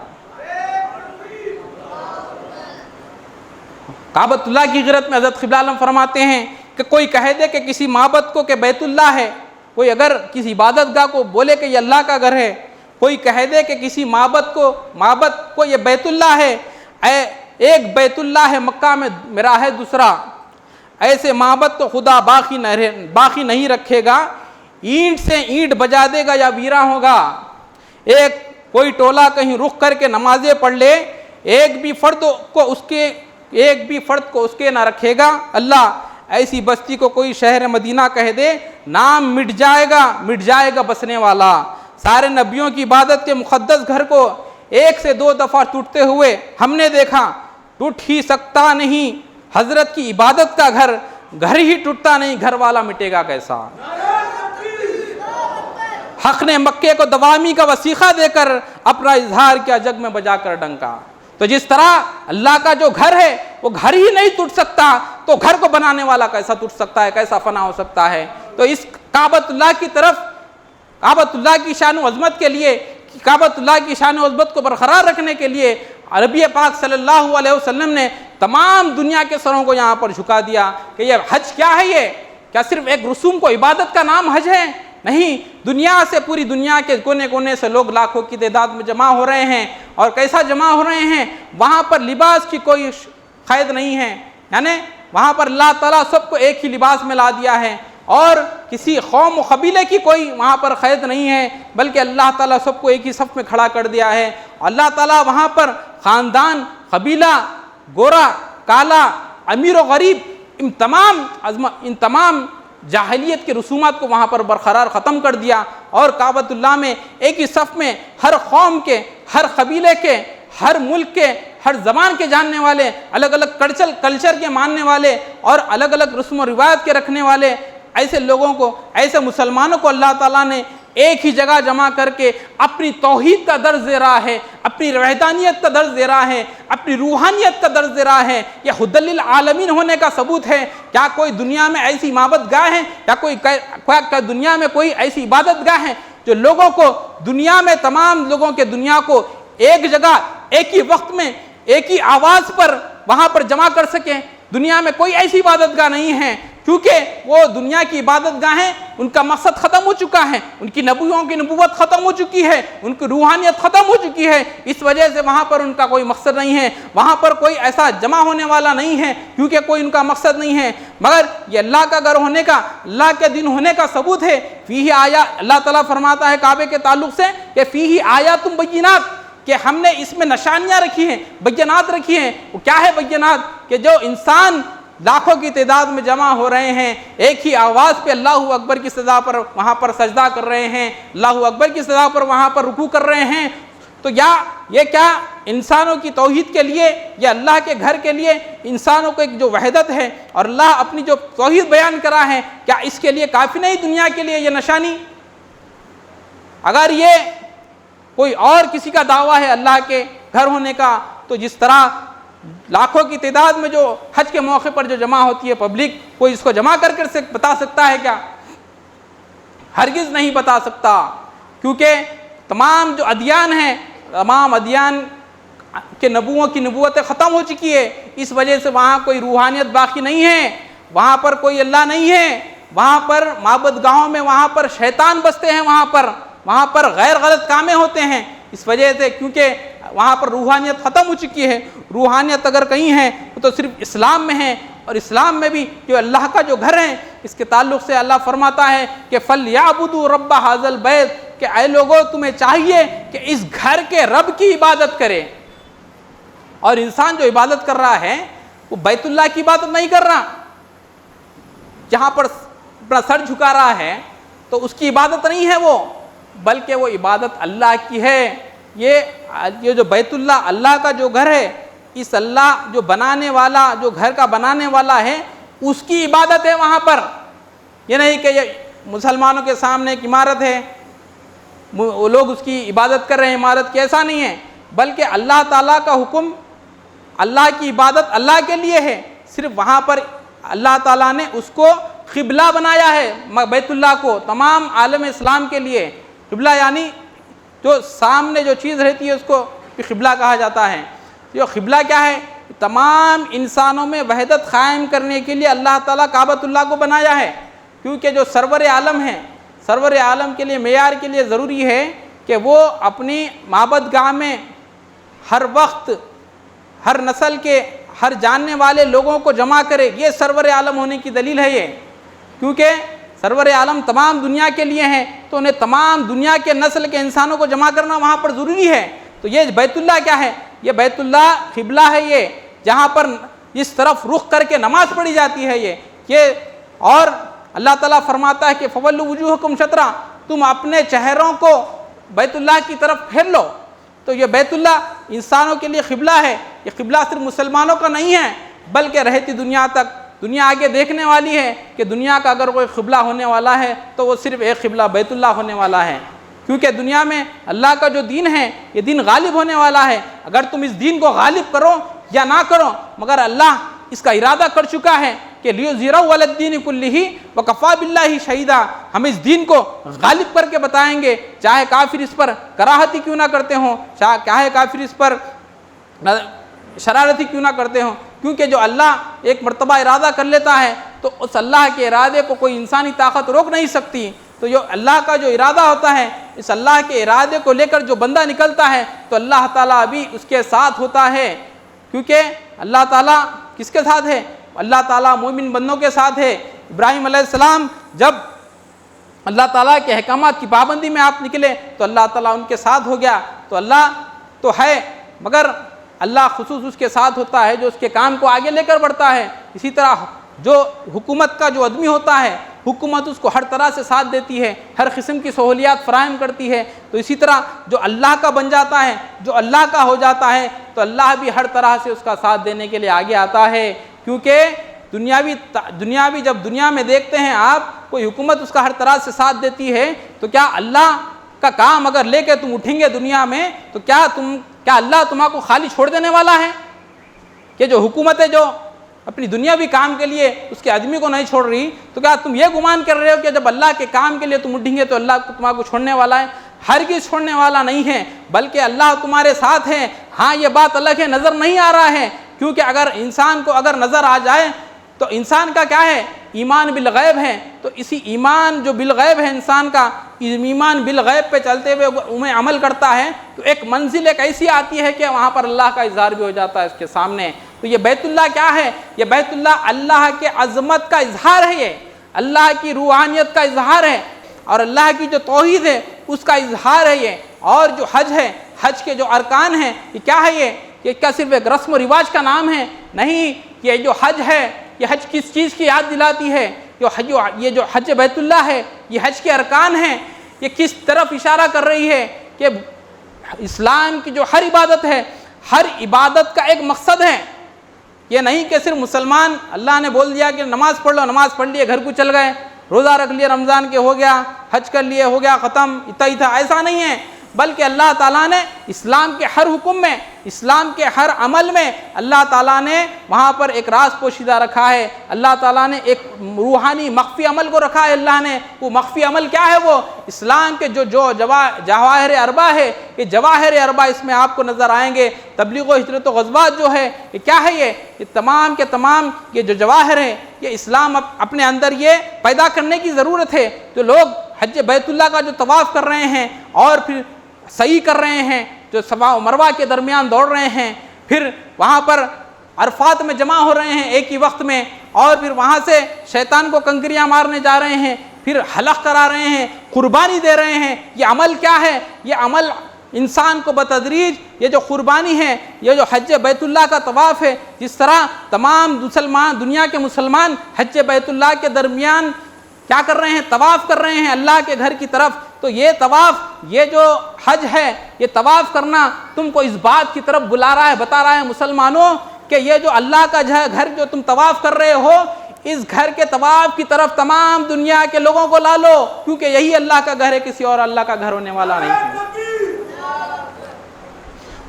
کعبۃ اللہ کی غیرت میں حضرت قبلہ عالم فرماتے ہیں کہ کوئی کہہ دے کہ کسی معبد کو کہ بیت اللہ ہے، کوئی اگر کسی عبادت گاہ کو بولے کہ یہ اللہ کا گھر ہے، کوئی کہہ دے کہ کسی معبد کو یہ بیت اللہ ہے، ایک بیت اللہ ہے مکہ میں میرا ہے دوسرا، ایسے معبد تو خدا باقی نہیں رکھے گا، اینٹ سے اینٹ بجا دے گا یا ویرا ہوگا۔ ایک کوئی ٹولہ کہیں رخ کر کے نمازیں پڑھ لے، ایک بھی فرد کو اس کے نہ رکھے گا اللہ۔ ایسی بستی کو کوئی شہر مدینہ کہہ دے، نام مٹ جائے گا بسنے والا۔ سارے نبیوں کی عبادت کے مقدس گھر کو 1 سے 2 دفعہ ٹوٹتے ہوئے ہم نے دیکھا، ٹوٹ ہی سکتا نہیں حضرت کی عبادت کا گھر ہی ٹوٹتا نہیں، گھر والا مٹے گا کیسا۔ حق نے مکے کو دوامی کا وسیقہ دے کر اپنا اظہار کیا جگ میں بجا کر ڈنکا۔ تو جس طرح اللہ کا جو گھر ہے وہ گھر ہی نہیں ٹوٹ سکتا، تو گھر کو بنانے والا کیسا ٹوٹ سکتا ہے، کیسا فنا ہو سکتا ہے۔ تو اس کعبۃ اللہ کی طرف، کعبۃ اللہ کی شان و عظمت کے لیے، کعبۃ اللہ کی شان و عظمت کو برقرار رکھنے کے لیے نبی پاک صلی اللہ علیہ وسلم نے تمام دنیا کے سروں کو یہاں پر جھکا دیا کہ یہ حج کیا ہے، یہ کیا صرف ایک رسوم کو عبادت کا نام حج ہے؟ نہیں، دنیا سے، پوری دنیا کے کونے کونے سے لوگ لاکھوں کی تعداد میں جمع ہو رہے ہیں، اور کیسا جمع ہو رہے ہیں، وہاں پر لباس کی کوئی قید نہیں ہے، یعنی وہاں پر اللہ تعالیٰ سب کو ایک ہی لباس میں لا دیا ہے، اور کسی قوم و قبیلے کی کوئی وہاں پر قید نہیں ہے، بلکہ اللہ تعالیٰ سب کو ایک ہی صف میں کھڑا کر دیا ہے۔ اللہ تعالیٰ وہاں پر خاندان، قبیلہ، گورا، کالا، امیر و غریب، ان تمام جاہلیت کے رسومات کو وہاں پر برقرار ختم کر دیا، اور کعبۃ اللہ میں ایک ہی صف میں ہر قوم کے، ہر قبیلے کے، ہر ملک کے، ہر زبان کے جاننے والے، الگ الگ کلچر کے ماننے والے اور الگ الگ رسم و روایت کے رکھنے والے ایسے لوگوں کو، ایسے مسلمانوں کو اللہ تعالیٰ نے ایک ہی جگہ جمع کر کے اپنی توحید کا درس دے رہا ہے، اپنی وحدانیت کا درس دے رہا ہے، اپنی روحانیت کا درس دے رہا ہے۔ یہ ہدی للعالمین ہونے کا ثبوت ہے۔ کیا کوئی دنیا میں ایسی معبد گاہ ہے، کیا دنیا میں کوئی ایسی عبادت گاہ ہے جو لوگوں کو، دنیا میں تمام لوگوں کے دنیا کو ایک جگہ، ایک ہی وقت میں، ایک ہی آواز پر وہاں پر جمع کر سکیں؟ دنیا میں کوئی ایسی عبادت گاہ نہیں ہے، کیونکہ وہ دنیا کی عبادت گاہیں ان کا مقصد ختم ہو چکا ہے، ان کی نبیوں کی نبوت ختم ہو چکی ہے، ان کی روحانیت ختم ہو چکی ہے، اس وجہ سے وہاں پر ان کا کوئی مقصد نہیں ہے، وہاں پر کوئی ایسا جمع ہونے والا نہیں ہے، کیونکہ کوئی ان کا مقصد نہیں ہے۔ مگر یہ اللہ کا گھر ہونے کا، اللہ کے دین ہونے کا ثبوت ہے۔ فیہ آیات، اللہ تعالیٰ فرماتا ہے کعبے کے تعلق سے کہ فیہ آیات بینات، کہ ہم نے اس میں نشانیاں رکھی ہیں، بینات رکھی ہیں۔ وہ کیا ہے بینات؟ کہ جو انسان لاکھوں کی تعداد میں جمع ہو رہے ہیں، ایک ہی آواز پہ اللہ اکبر کی صدا پر وہاں پر سجدہ کر رہے ہیں، اللہ اکبر کی صدا پر وہاں پر رکوع کر رہے ہیں، تو یہ کیا انسانوں کی توحید کے لیے، یا اللہ کے گھر کے لیے انسانوں کو ایک جو وحدت ہے اور اللہ اپنی جو توحید بیان کرا ہے، کیا اس کے لیے کافی نہیں دنیا کے لیے یہ نشانی؟ اگر یہ کوئی اور کسی کا دعویٰ ہے اللہ کے گھر ہونے کا، تو جس طرح لاکھوں کی تعداد میں جو حج کے موقع پر جو جمع ہوتی ہے پبلک، کوئی اس کو جمع کر بتا سکتا ہے کیا؟ ہرگز نہیں بتا سکتا، کیونکہ تمام جو ادیان ہیں، تمام ادیان کے نبووں کی نبوتیں ختم ہو چکی ہے، اس وجہ سے وہاں کوئی روحانیت باقی نہیں ہے، وہاں پر کوئی اللہ نہیں ہے، وہاں پر معبد گاہوں میں وہاں پر شیطان بستے ہیں، وہاں پر غیر غلط کامیں ہوتے ہیں، اس وجہ سے کیونکہ وہاں پر روحانیت ختم ہو چکی ہے۔ روحانیت اگر کہیں ہے تو صرف اسلام میں ہے، اور اسلام میں بھی جو اللہ کا جو گھر ہے، اس کے تعلق سے اللہ فرماتا ہے کہ فَلْيَعْبُدُوا رَبَّ هَذَا الْبَيْتِ، کہ اے لوگوں تمہیں چاہیے کہ اس گھر کے رب کی عبادت کرے۔ اور انسان جو عبادت کر رہا ہے وہ بیت اللہ کی عبادت نہیں کر رہا، جہاں پر اپنا سر جھکا رہا ہے تو اس کی عبادت نہیں ہے وہ، بلکہ وہ عبادت اللہ کی ہے۔ یہ جو بیت اللہ، اللہ کا جو گھر ہے، اس اللہ جو بنانے والا، جو گھر کا بنانے والا ہے، اس کی عبادت ہے وہاں پر۔ یہ نہیں کہ یہ مسلمانوں کے سامنے ایک عمارت ہے، وہ لوگ اس کی عبادت کر رہے ہیں، عمارت کی، ایسا نہیں ہے، بلکہ اللہ تعالیٰ کا حکم، اللہ کی عبادت اللہ کے لیے ہے۔ صرف وہاں پر اللہ تعالیٰ نے اس کو قبلہ بنایا ہے، بیت اللہ کو تمام عالم اسلام کے لیے۔ قبلہ یعنی جو سامنے جو چیز رہتی ہے اس کو قبلہ کہا جاتا ہے۔ یہ قبلہ کیا ہے؟ تمام انسانوں میں وحدت قائم کرنے کے لیے اللہ تعالیٰ کعبۃ اللہ کو بنایا ہے، کیونکہ جو سرور عالم ہے، سرور عالم کے لیے، معیار کے لیے ضروری ہے کہ وہ اپنی معبد گاہ میں ہر وقت، ہر نسل کے، ہر جاننے والے لوگوں کو جمع کرے۔ یہ سرور عالم ہونے کی دلیل ہے یہ، کیونکہ سرور عالم تمام دنیا کے لیے ہیں، تو انہیں تمام دنیا کے نسل کے انسانوں کو جمع کرنا وہاں پر ضروری ہے۔ تو یہ بیت اللہ کیا ہے؟ یہ بیت اللہ قبلہ ہے، یہ جہاں پر اس طرف رخ کر کے نماز پڑھی جاتی ہے یہ اور اللہ تعالیٰ فرماتا ہے کہ فَوَلُّوا وُجُوهَكُمْ شَطْرًا، تم اپنے چہروں کو بیت اللہ کی طرف پھیر لو۔ تو یہ بیت اللہ انسانوں کے لیے قبلہ ہے۔ یہ قبلہ صرف مسلمانوں کا نہیں ہے، بلکہ رہتی دنیا تک، دنیا آگے دیکھنے والی ہے کہ دنیا کا اگر کوئی قبلہ ہونے والا ہے تو وہ صرف ایک قبلہ بیت اللہ ہونے والا ہے، کیونکہ دنیا میں اللہ کا جو دین ہے یہ دین غالب ہونے والا ہے۔ اگر تم اس دین کو غالب کرو یا نہ کرو، مگر اللہ اس کا ارادہ کر چکا ہے کہ لِيُظْهِرَهُ عَلَى الدِّينِ كُلِّهِ وَكَفَىٰ بِاللَّهِ شَهِيدًا، ہم اس دین کو غالب کر کے بتائیں گے، چاہے کافر اس پر کراہتی کیوں نہ کرتے ہوں، چاہے کافر اس پر شرارتی کیوں نہ کرتے ہوں، کیونکہ جو اللہ ایک مرتبہ ارادہ کر لیتا ہے تو اس اللہ کے ارادے کو کوئی انسانی طاقت روک نہیں سکتی۔ تو جو اللہ کا جو ارادہ ہوتا ہے، اس اللہ کے ارادے کو لے کر جو بندہ نکلتا ہے تو اللہ تعالیٰ بھی اس کے ساتھ ہوتا ہے، کیونکہ اللہ تعالیٰ کس کے ساتھ ہے؟ اللہ تعالیٰ مومن بندوں کے ساتھ ہے۔ ابراہیم علیہ السلام جب اللہ تعالیٰ کے احکامات کی پابندی میں آپ نکلے تو اللہ تعالیٰ ان کے ساتھ ہو گیا۔ تو اللہ تو ہے، مگر اللہ خصوص اس کے ساتھ ہوتا ہے جو اس کے کام کو آگے لے کر بڑھتا ہے۔ اسی طرح جو حکومت کا جو آدمی ہوتا ہے، حکومت اس کو ہر طرح سے ساتھ دیتی ہے، ہر قسم کی سہولیات فراہم کرتی ہے، تو اسی طرح جو اللہ کا بن جاتا ہے، جو اللہ کا ہو جاتا ہے، تو اللہ بھی ہر طرح سے اس کا ساتھ دینے کے لیے آگے آتا ہے۔ کیونکہ دنیاوی جب دنیا میں دیکھتے ہیں آپ کوئی حکومت اس کا ہر طرح سے ساتھ دیتی ہے، تو کیا اللہ کا کام اگر لے کے تم اٹھیں گے دنیا میں، تو کیا اللہ تمہارے کو خالی چھوڑ دینے والا ہے؟ کہ جو حکومتیں جو اپنی دنیاوی کام کے لیے اس کے آدمی کو نہیں چھوڑ رہی، تو کیا تم یہ گمان کر رہے ہو کہ جب اللہ کے کام کے لیے تم اٹھیں گے تو اللہ تمہارے کو چھوڑنے والا ہے؟ ہرگز چھوڑنے والا نہیں ہے، بلکہ اللہ تمہارے ساتھ ہے۔ ہاں یہ بات الگ ہے، نظر نہیں آ رہا ہے، کیونکہ اگر انسان کو اگر نظر آ جائے تو انسان کا کیا ہے؟ ایمان بالغیب ہے، تو اسی ایمان جو بالغیب ہے انسان کا، ایمان بالغیب پہ چلتے ہوئے انہیں عمل کرتا ہے، تو ایک منزل ایک ایسی آتی ہے کہ وہاں پر اللہ کا اظہار بھی ہو جاتا ہے اس کے سامنے۔ تو یہ بیت اللہ کیا ہے؟ یہ بیت اللہ اللہ کے عظمت کا اظہار ہے، یہ اللہ کی روحانیت کا اظہار ہے، اور اللہ کی جو توحید ہے اس کا اظہار ہے یہ۔ اور جو حج ہے، حج کے جو ارکان ہیں، یہ کیا ہے؟ یہ کیا صرف ایک رسم و رواج کا نام ہے؟ نہیں، یہ جو حج ہے، یہ حج کس چیز کی یاد دلاتی ہے؟ یہ جو حج بیت اللہ ہے، یہ حج کے ارکان ہیں، یہ کس طرف اشارہ کر رہی ہے؟ کہ اسلام کی جو ہر عبادت ہے، ہر عبادت کا ایک مقصد ہے۔ یہ نہیں کہ صرف مسلمان اللہ نے بول دیا کہ نماز پڑھ لو، نماز پڑھ لیے گھر کو چل گئے، روزہ رکھ لیے رمضان کے ہو گیا، حج کر لیے ہو گیا ختم، اتنا ہی تھا، ایسا نہیں ہے۔ بلکہ اللہ تعالیٰ نے اسلام کے ہر حکم میں، اسلام کے ہر عمل میں اللہ تعالیٰ نے وہاں پر ایک راز پوشیدہ رکھا ہے، اللہ تعالیٰ نے ایک روحانی مخفی عمل کو رکھا ہے۔ اللہ نے وہ مخفی عمل کیا ہے؟ وہ اسلام کے جو جواہر اربع ہے، یہ جواہر اربع اس میں آپ کو نظر آئیں گے۔ تبلیغ و ہجرت و غزوات جو ہے، یہ کیا ہے؟ یہ تمام کے تمام یہ جو جواہر ہیں، یہ اسلام اپنے اندر یہ پیدا کرنے کی ضرورت ہے۔ جو لوگ حج بیت اللہ کا جو طواف کر رہے ہیں اور پھر سعی کر رہے ہیں، جو صفا و مروہ کے درمیان دوڑ رہے ہیں، پھر وہاں پر عرفات میں جمع ہو رہے ہیں ایک ہی وقت میں، اور پھر وہاں سے شیطان کو کنکریاں مارنے جا رہے ہیں، پھر حلق کرا رہے ہیں، قربانی دے رہے ہیں، یہ عمل کیا ہے؟ یہ عمل انسان کو بتدریج یہ جو قربانی ہے، یہ جو حج بیت اللہ کا طواف ہے، جس طرح تمام دنیا کے مسلمان حج بیت اللہ کے درمیان کیا کر رہے ہیں؟ طواف کر رہے ہیں اللہ کے گھر کی طرف۔ تو یہ طواف، یہ جو حج ہے، یہ طواف کرنا تم کو اس بات کی طرف بلا رہا ہے، بتا رہا ہے مسلمانوں کہ یہ جو اللہ کا گھر جو تم طواف کر رہے ہو، اس گھر کے طواف کی طرف تمام دنیا کے لوگوں کو لا لو، کیونکہ یہی اللہ کا گھر ہے، کسی اور اللہ کا گھر ہونے والا نہیں ہے۔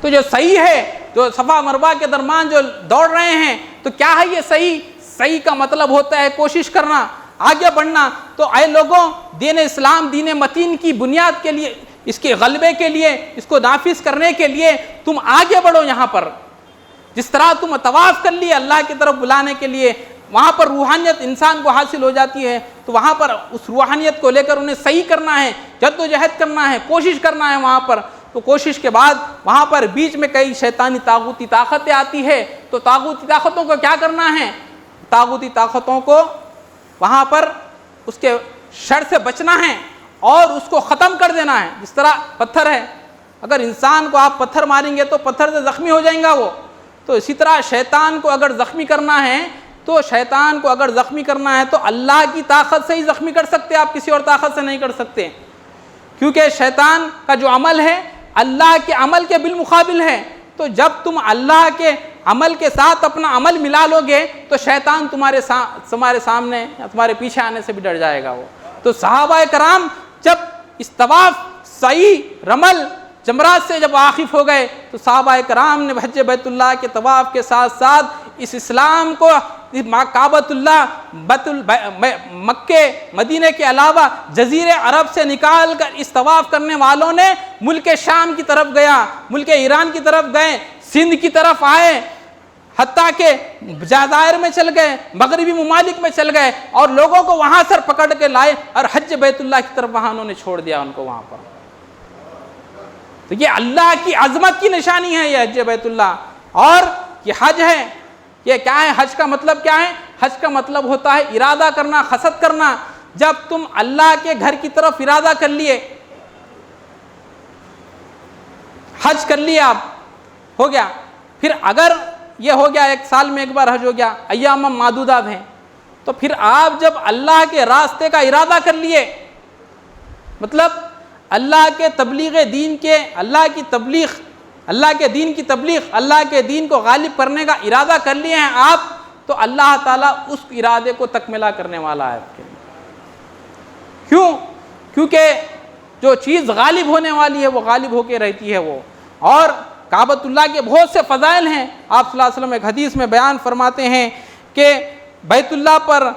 تو جو صحیح ہے، جو صفا مروہ کے درمیان جو دوڑ رہے ہیں، تو کیا ہے یہ صحیح؟ صحیح کا مطلب ہوتا ہے کوشش کرنا، آگے بڑھنا۔ تو اے لوگوں، دین اسلام دین متین کی بنیاد کے لیے، اس کے غلبے کے لیے، اس کو نافذ کرنے کے لیے تم آگے بڑھو۔ یہاں پر جس طرح تم طواف کر لیے اللہ کی طرف بلانے کے لیے، وہاں پر روحانیت انسان کو حاصل ہو جاتی ہے، تو وہاں پر اس روحانیت کو لے کر انہیں صحیح کرنا ہے، جد و جہد کرنا ہے، کوشش کرنا ہے وہاں پر۔ تو کوشش کے بعد وہاں پر بیچ میں کئی شیطانی طاغوتی طاقتیں آتی ہے، تو طاغوتی طاقتوں کو کیا کرنا ہے؟ طاغوتی طاقتوں کو وہاں پر اس کے شر سے بچنا ہے اور اس کو ختم کر دینا ہے۔ جس طرح پتھر ہے، اگر انسان کو آپ پتھر ماریں گے تو پتھر سے زخمی ہو جائیں گا وہ، تو اسی طرح شیطان کو اگر زخمی کرنا ہے تو اللہ کی طاقت سے ہی زخمی کر سکتے، آپ کسی اور طاقت سے نہیں کر سکتے، کیونکہ شیطان کا جو عمل ہے اللہ کے عمل کے بالمقابل ہے۔ تو جب تم اللہ کے عمل کے ساتھ اپنا عمل ملا لو گے تو شیطان تمہارے سامنے یا تمہارے پیچھے آنے سے بھی ڈر جائے گا وہ۔ تو صحابہ کرام جب اس طواف، سعی، رمل، جمرات سے جب واقف ہو گئے، تو صحابہ کرام نے حج بیت اللہ کے طواف کے ساتھ ساتھ اس اسلام کو کعبۃ اللہ، مکے، مدینے کے علاوہ جزیرے عرب سے نکال کر اس طواف کرنے والوں نے ملک شام کی طرف گیا، ملک ایران کی طرف گئے، سندھ کی طرف آئے، حتیٰ کہ جزائر میں چل گئے، مغربی ممالک میں چل گئے، اور لوگوں کو وہاں سر پکڑ کے لائے اور حج بیت اللہ کی طرف وہاں انہوں نے چھوڑ دیا ان کو وہاں پر۔ تو یہ اللہ کی عظمت کی نشانی ہے یہ حج بیت اللہ۔ اور یہ حج ہے، یہ کیا ہے؟ حج کا مطلب کیا ہے؟ حج کا مطلب ہوتا ہے ارادہ کرنا، قصد کرنا۔ جب تم اللہ کے گھر کی طرف ارادہ کر لیے، حج کر لیا، آپ ہو گیا، پھر اگر یہ ہو گیا ایک سال میں ایک بار حج ہو گیا، ایام معدودات ہیں، تو پھر آپ جب اللہ کے راستے کا ارادہ کر لیے، مطلب اللہ کے تبلیغ دین کے اللہ کے دین کی تبلیغ، اللہ کے دین کو غالب کرنے کا ارادہ کر لیے ہیں آپ، تو اللہ تعالیٰ اس ارادے کو تکملہ کرنے والا ہے آپ کے لیے۔ کیونکہ جو چیز غالب ہونے والی ہے وہ غالب ہو کے رہتی ہے وہ۔ اور کعبۃ اللہ کے بہت سے فضائل ہیں۔ آپ صلی اللہ علیہ وسلم ایک حدیث میں بیان فرماتے ہیں کہ بیت اللہ پر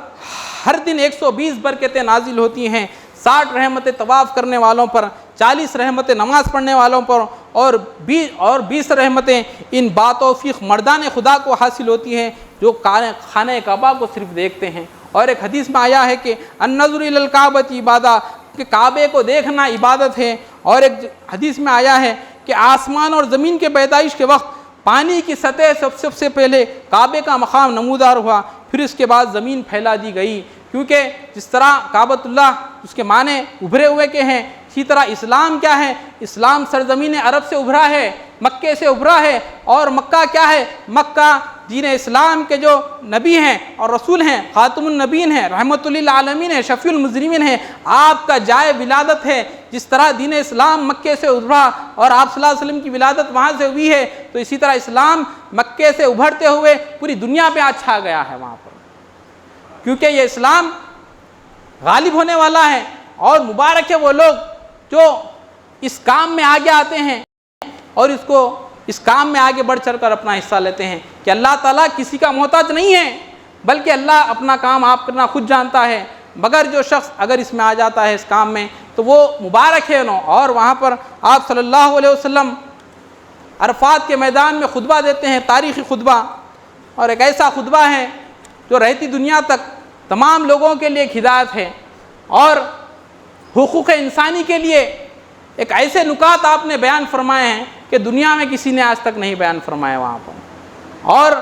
ہر دن 120 برکتیں نازل ہوتی ہیں، 60 رحمتیں طواف کرنے والوں پر، 40 رحمتیں نماز پڑھنے والوں پر، اور 20 رحمتیں ان باتوفیق مردان خدا کو حاصل ہوتی ہیں جو خانہ کعبہ کو صرف دیکھتے ہیں۔ اور ایک حدیث میں آیا ہے کہ النظر الی الکعبۃ عبادہ، کہ کعبے کو دیکھنا عبادت ہے۔ اور ایک حدیث میں آیا ہے کہ آسمان اور زمین کے پیدائش کے وقت پانی کی سطح سب سے پہلے کعبے کا مقام نمودار ہوا، پھر اس کے بعد زمین پھیلا دی گئی، کیونکہ جس طرح کعبۃ اللہ اس کے معنی ابھرے ہوئے کے ہیں، اسی طرح اسلام کیا ہے؟ اسلام سرزمین عرب سے ابھرا ہے، مکے سے ابھرا ہے۔ اور مکہ کیا ہے؟ مکہ دین اسلام کے جو نبی ہیں اور رسول ہیں، خاتم النبیین ہیں، رحمت للعالمین ہیں، شفیع المذنبین ہیں، آپ کا جائے ولادت ہے۔ جس طرح دین اسلام مکے سے ابھرا اور آپ صلی اللہ علیہ وسلم کی ولادت وہاں سے ہوئی ہے، تو اسی طرح اسلام مکے سے ابھرتے ہوئے پوری دنیا پہ چھا گیا ہے وہاں پر، کیونکہ یہ اسلام غالب ہونے والا ہے۔ اور مبارک ہے وہ لوگ جو اس کام میں آگے آتے ہیں اور اس کام میں آگے بڑھ چڑھ کر اپنا حصہ لیتے ہیں، کہ اللہ تعالیٰ کسی کا محتاج نہیں ہے، بلکہ اللہ اپنا کام آپ کرنا خود جانتا ہے۔ مگر جو شخص اگر اس میں آ جاتا ہے اس کام میں تو وہ مبارک ہے انہوں۔ اور وہاں پر آپ صلی اللہ علیہ وسلم عرفات کے میدان میں خطبہ دیتے ہیں، تاریخی خطبہ، اور ایک ایسا خطبہ ہے جو رہتی دنیا تک تمام لوگوں کے لیے ایک ہدایت ہے، اور حقوق انسانی کے لیے ایک ایسے نکات آپ نے بیان فرمائے ہیں کہ دنیا میں کسی نے آج تک نہیں بیان فرمائے وہاں پر۔ اور آپ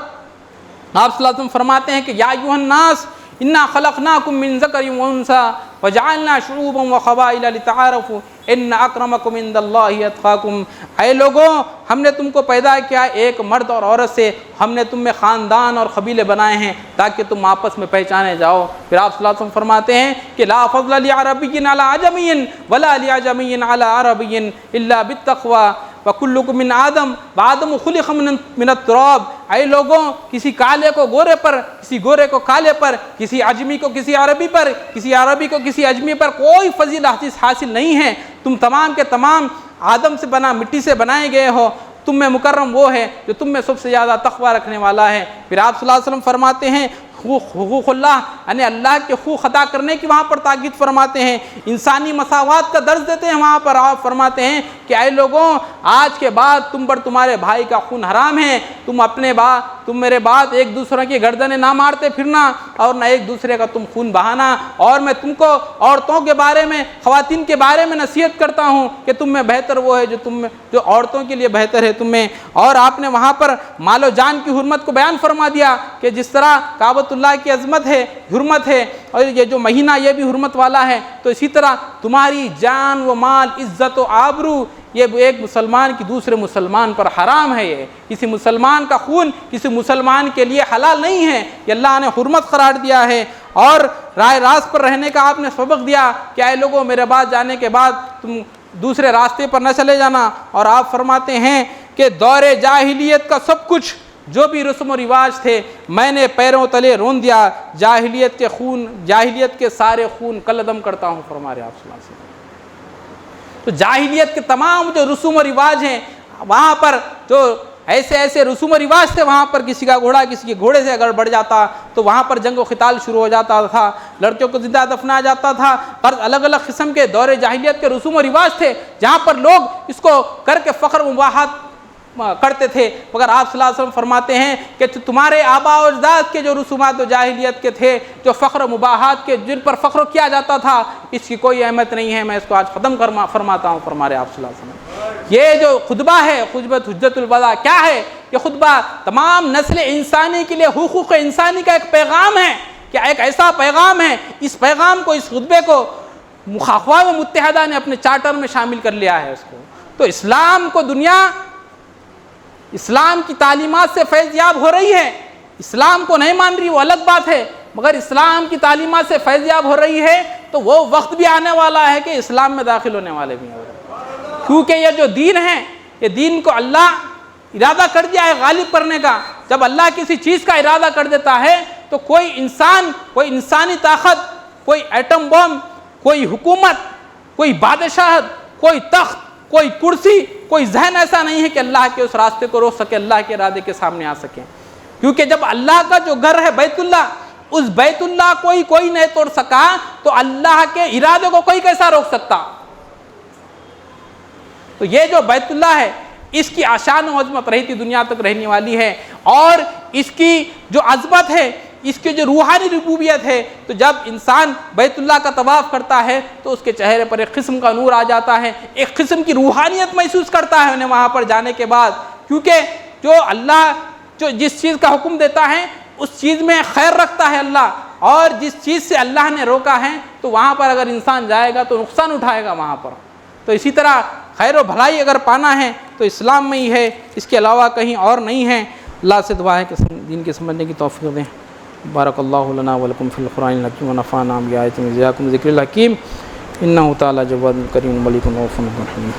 صلی اللہ علیہ وسلم فرماتے ہیں کہ یا ایھا الناس انا خلقناکم من ذکر و انثی وجعلنا شعوبا وقبائل لتعارفوا ان اکرمکم عند اللہ اتقاکم۔ اے لوگوں، ہم نے تم کو پیدا کیا ایک مرد اور عورت سے، ہم نے تم میں خاندان اور قبیلے بنائے ہیں تاکہ تم آپس میں پہچانے جاؤ۔ پھر آپ صلی اللہ علیہ وسلم فرماتے ہیں کہ لا فضل لعربی علی عجمی ولا لعجمی علی عربی الا بالتقوی وکلکم من آدم وآدم خلق من التراب۔ اے لوگوں، کسی کالے کو گورے پر، کسی گورے کو کالے پر، کسی عجمی کو کسی عربی پر، کسی عربی کو کسی عجمی پر کوئی فضیلت حاصل نہیں ہے، تم تمام کے تمام آدم سے مٹی سے بنائے گئے ہو۔ تم میں مکرم وہ ہے جو تم میں سب سے زیادہ تقوی رکھنے والا ہے۔ پھر آپ صلی اللہ علیہ وسلم فرماتے ہیں حقوق اللہ، یعنی اللہ کے حقوق ادا کرنے کی وہاں پر تاکید فرماتے ہیں، انسانی مساوات کا درس دیتے ہیں۔ وہاں پر آپ فرماتے ہیں کہ اے لوگوں، آج کے بعد تم پر تمہارے بھائی کا خون حرام ہے، تم میرے بعد ایک دوسرے کی گردنیں نہ مارتے پھرنا اور نہ ایک دوسرے کا تم خون بہانا۔ اور میں تم کو عورتوں کے بارے میں، خواتین کے بارے میں نصیحت کرتا ہوں کہ تم میں بہتر وہ ہے جو عورتوں کے لیے بہتر ہے تم میں۔ اور آپ نے وہاں پر مال و جان کی حرمت کو بیان فرما دیا کہ جس طرح کعبۃ اللہ کی عظمت ہے، حرمت ہے، اور یہ جو مہینہ یہ بھی حرمت والا ہے، تو اسی طرح تمہاری جان و مال، عزت و آبرو، یہ ایک مسلمان کی دوسرے مسلمان پر حرام ہے۔ یہ کسی مسلمان کا خون کسی مسلمان کے لیے حلال نہیں ہے، یہ اللہ نے حرمت قرار دیا ہے۔ اور رائے راست پر رہنے کا آپ نے سبق دیا کہ اے لوگوں، میرے بعد جانے کے بعد تم دوسرے راستے پر نہ چلے جانا۔ اور آپ فرماتے ہیں کہ دور جاہلیت کا سب کچھ جو بھی رسم و رواج تھے میں نے پیروں تلے رون دیا، جاہلیت کے سارے خون کلعدم کرتا ہوں، فرما رہے آپ صلی اللہ علیہ وسلم۔ تو جاہلیت کے تمام جو رسوم و رواج ہیں، وہاں پر جو ایسے رسوم و رواج تھے، وہاں پر کسی کا گھوڑا کسی کے گھوڑے سے اگر بڑھ جاتا تو وہاں پر جنگ و قتال شروع ہو جاتا تھا، لڑکیوں کو زندہ دفنایا جاتا تھا۔ الگ الگ قسم کے دور جاہلیت کے رسوم و رواج تھے جہاں پر لوگ اس کو کر کے فخر و مباحت کرتے تھے۔ مگر آپ صلی اللہ علیہ وسلم فرماتے ہیں کہ تمہارے آباء و اجداد کے جو رسومات و جاہلیت کے تھے، جو فخر و مباحات کے جن پر فخر کیا جاتا تھا، اس کی کوئی اہمیت نہیں ہے، میں اس کو آج ختم فرماتا ہوں، فرما رہے آپ صلی اللہ علیہ وسلم۔ یہ جو خطبہ ہے، خطبہ حجت الوداع، کیا ہے یہ خطبہ؟ تمام نسل انسانی کے لیے حقوق انسانی کا ایک پیغام ہے، کہ ایک ایسا پیغام ہے، اس پیغام کو، اس خطبے کو اقوام متحدہ نے اپنے چارٹر میں شامل کر لیا ہے اس کو۔ تو اسلام کو دنیا اسلام کی تعلیمات سے فیض یاب ہو رہی ہے، اسلام کو نہیں مان رہی وہ الگ بات ہے، مگر اسلام کی تعلیمات سے فیض یاب ہو رہی ہے تو وہ وقت بھی آنے والا ہے کہ اسلام میں داخل ہونے والے بھی ہیں، کیونکہ یہ جو دین ہے یہ دین کو اللہ ارادہ کر دیا ہے غالب کرنے کا۔ جب اللہ کسی چیز کا ارادہ کر دیتا ہے تو کوئی انسان، کوئی انسانی طاقت، کوئی ایٹم بم، کوئی حکومت، کوئی بادشاہت، کوئی تخت، کوئی کرسی، کوئی ذہن ایسا نہیں ہے کہ اللہ کے اس راستے کو روک سکے، اللہ کے ارادے کے سامنے آ سکے۔ کیونکہ جب اللہ کا جو گھر ہے بیت اللہ، اس بیت اللہ کوئی نہیں توڑ سکا تو اللہ کے ارادے کو کوئی کیسا روک سکتا؟ تو یہ جو بیت اللہ ہے اس کی آشان و عظمت رہی تھی دنیا تک رہنے والی ہے، اور اس کی جو عظمت ہے، اس کی جو روحانی ربوبیت ہے، تو جب انسان بیت اللہ کا طواف کرتا ہے تو اس کے چہرے پر ایک قسم کا نور آ جاتا ہے، ایک قسم کی روحانیت محسوس کرتا ہے انہیں وہاں پر جانے کے بعد، کیونکہ جو اللہ جو جس چیز کا حکم دیتا ہے اس چیز میں خیر رکھتا ہے اللہ، اور جس چیز سے اللہ نے روکا ہے تو وہاں پر اگر انسان جائے گا تو نقصان اٹھائے گا وہاں پر۔ تو اسی طرح خیر و بھلائی اگر پانا ہے تو اسلام میں ہی ہے، اس کے علاوہ کہیں اور نہیں ہے۔ اللہ سے دعا ہے کہ دین کے سمجھنے کی توفیق دیں۔ بارک اللہ لنا ولکم فی القرآن الحکیم ونفعنا بآیات من ذکر الحکیم، انہ تعالی جواد کریم ملک رؤوف رحیم۔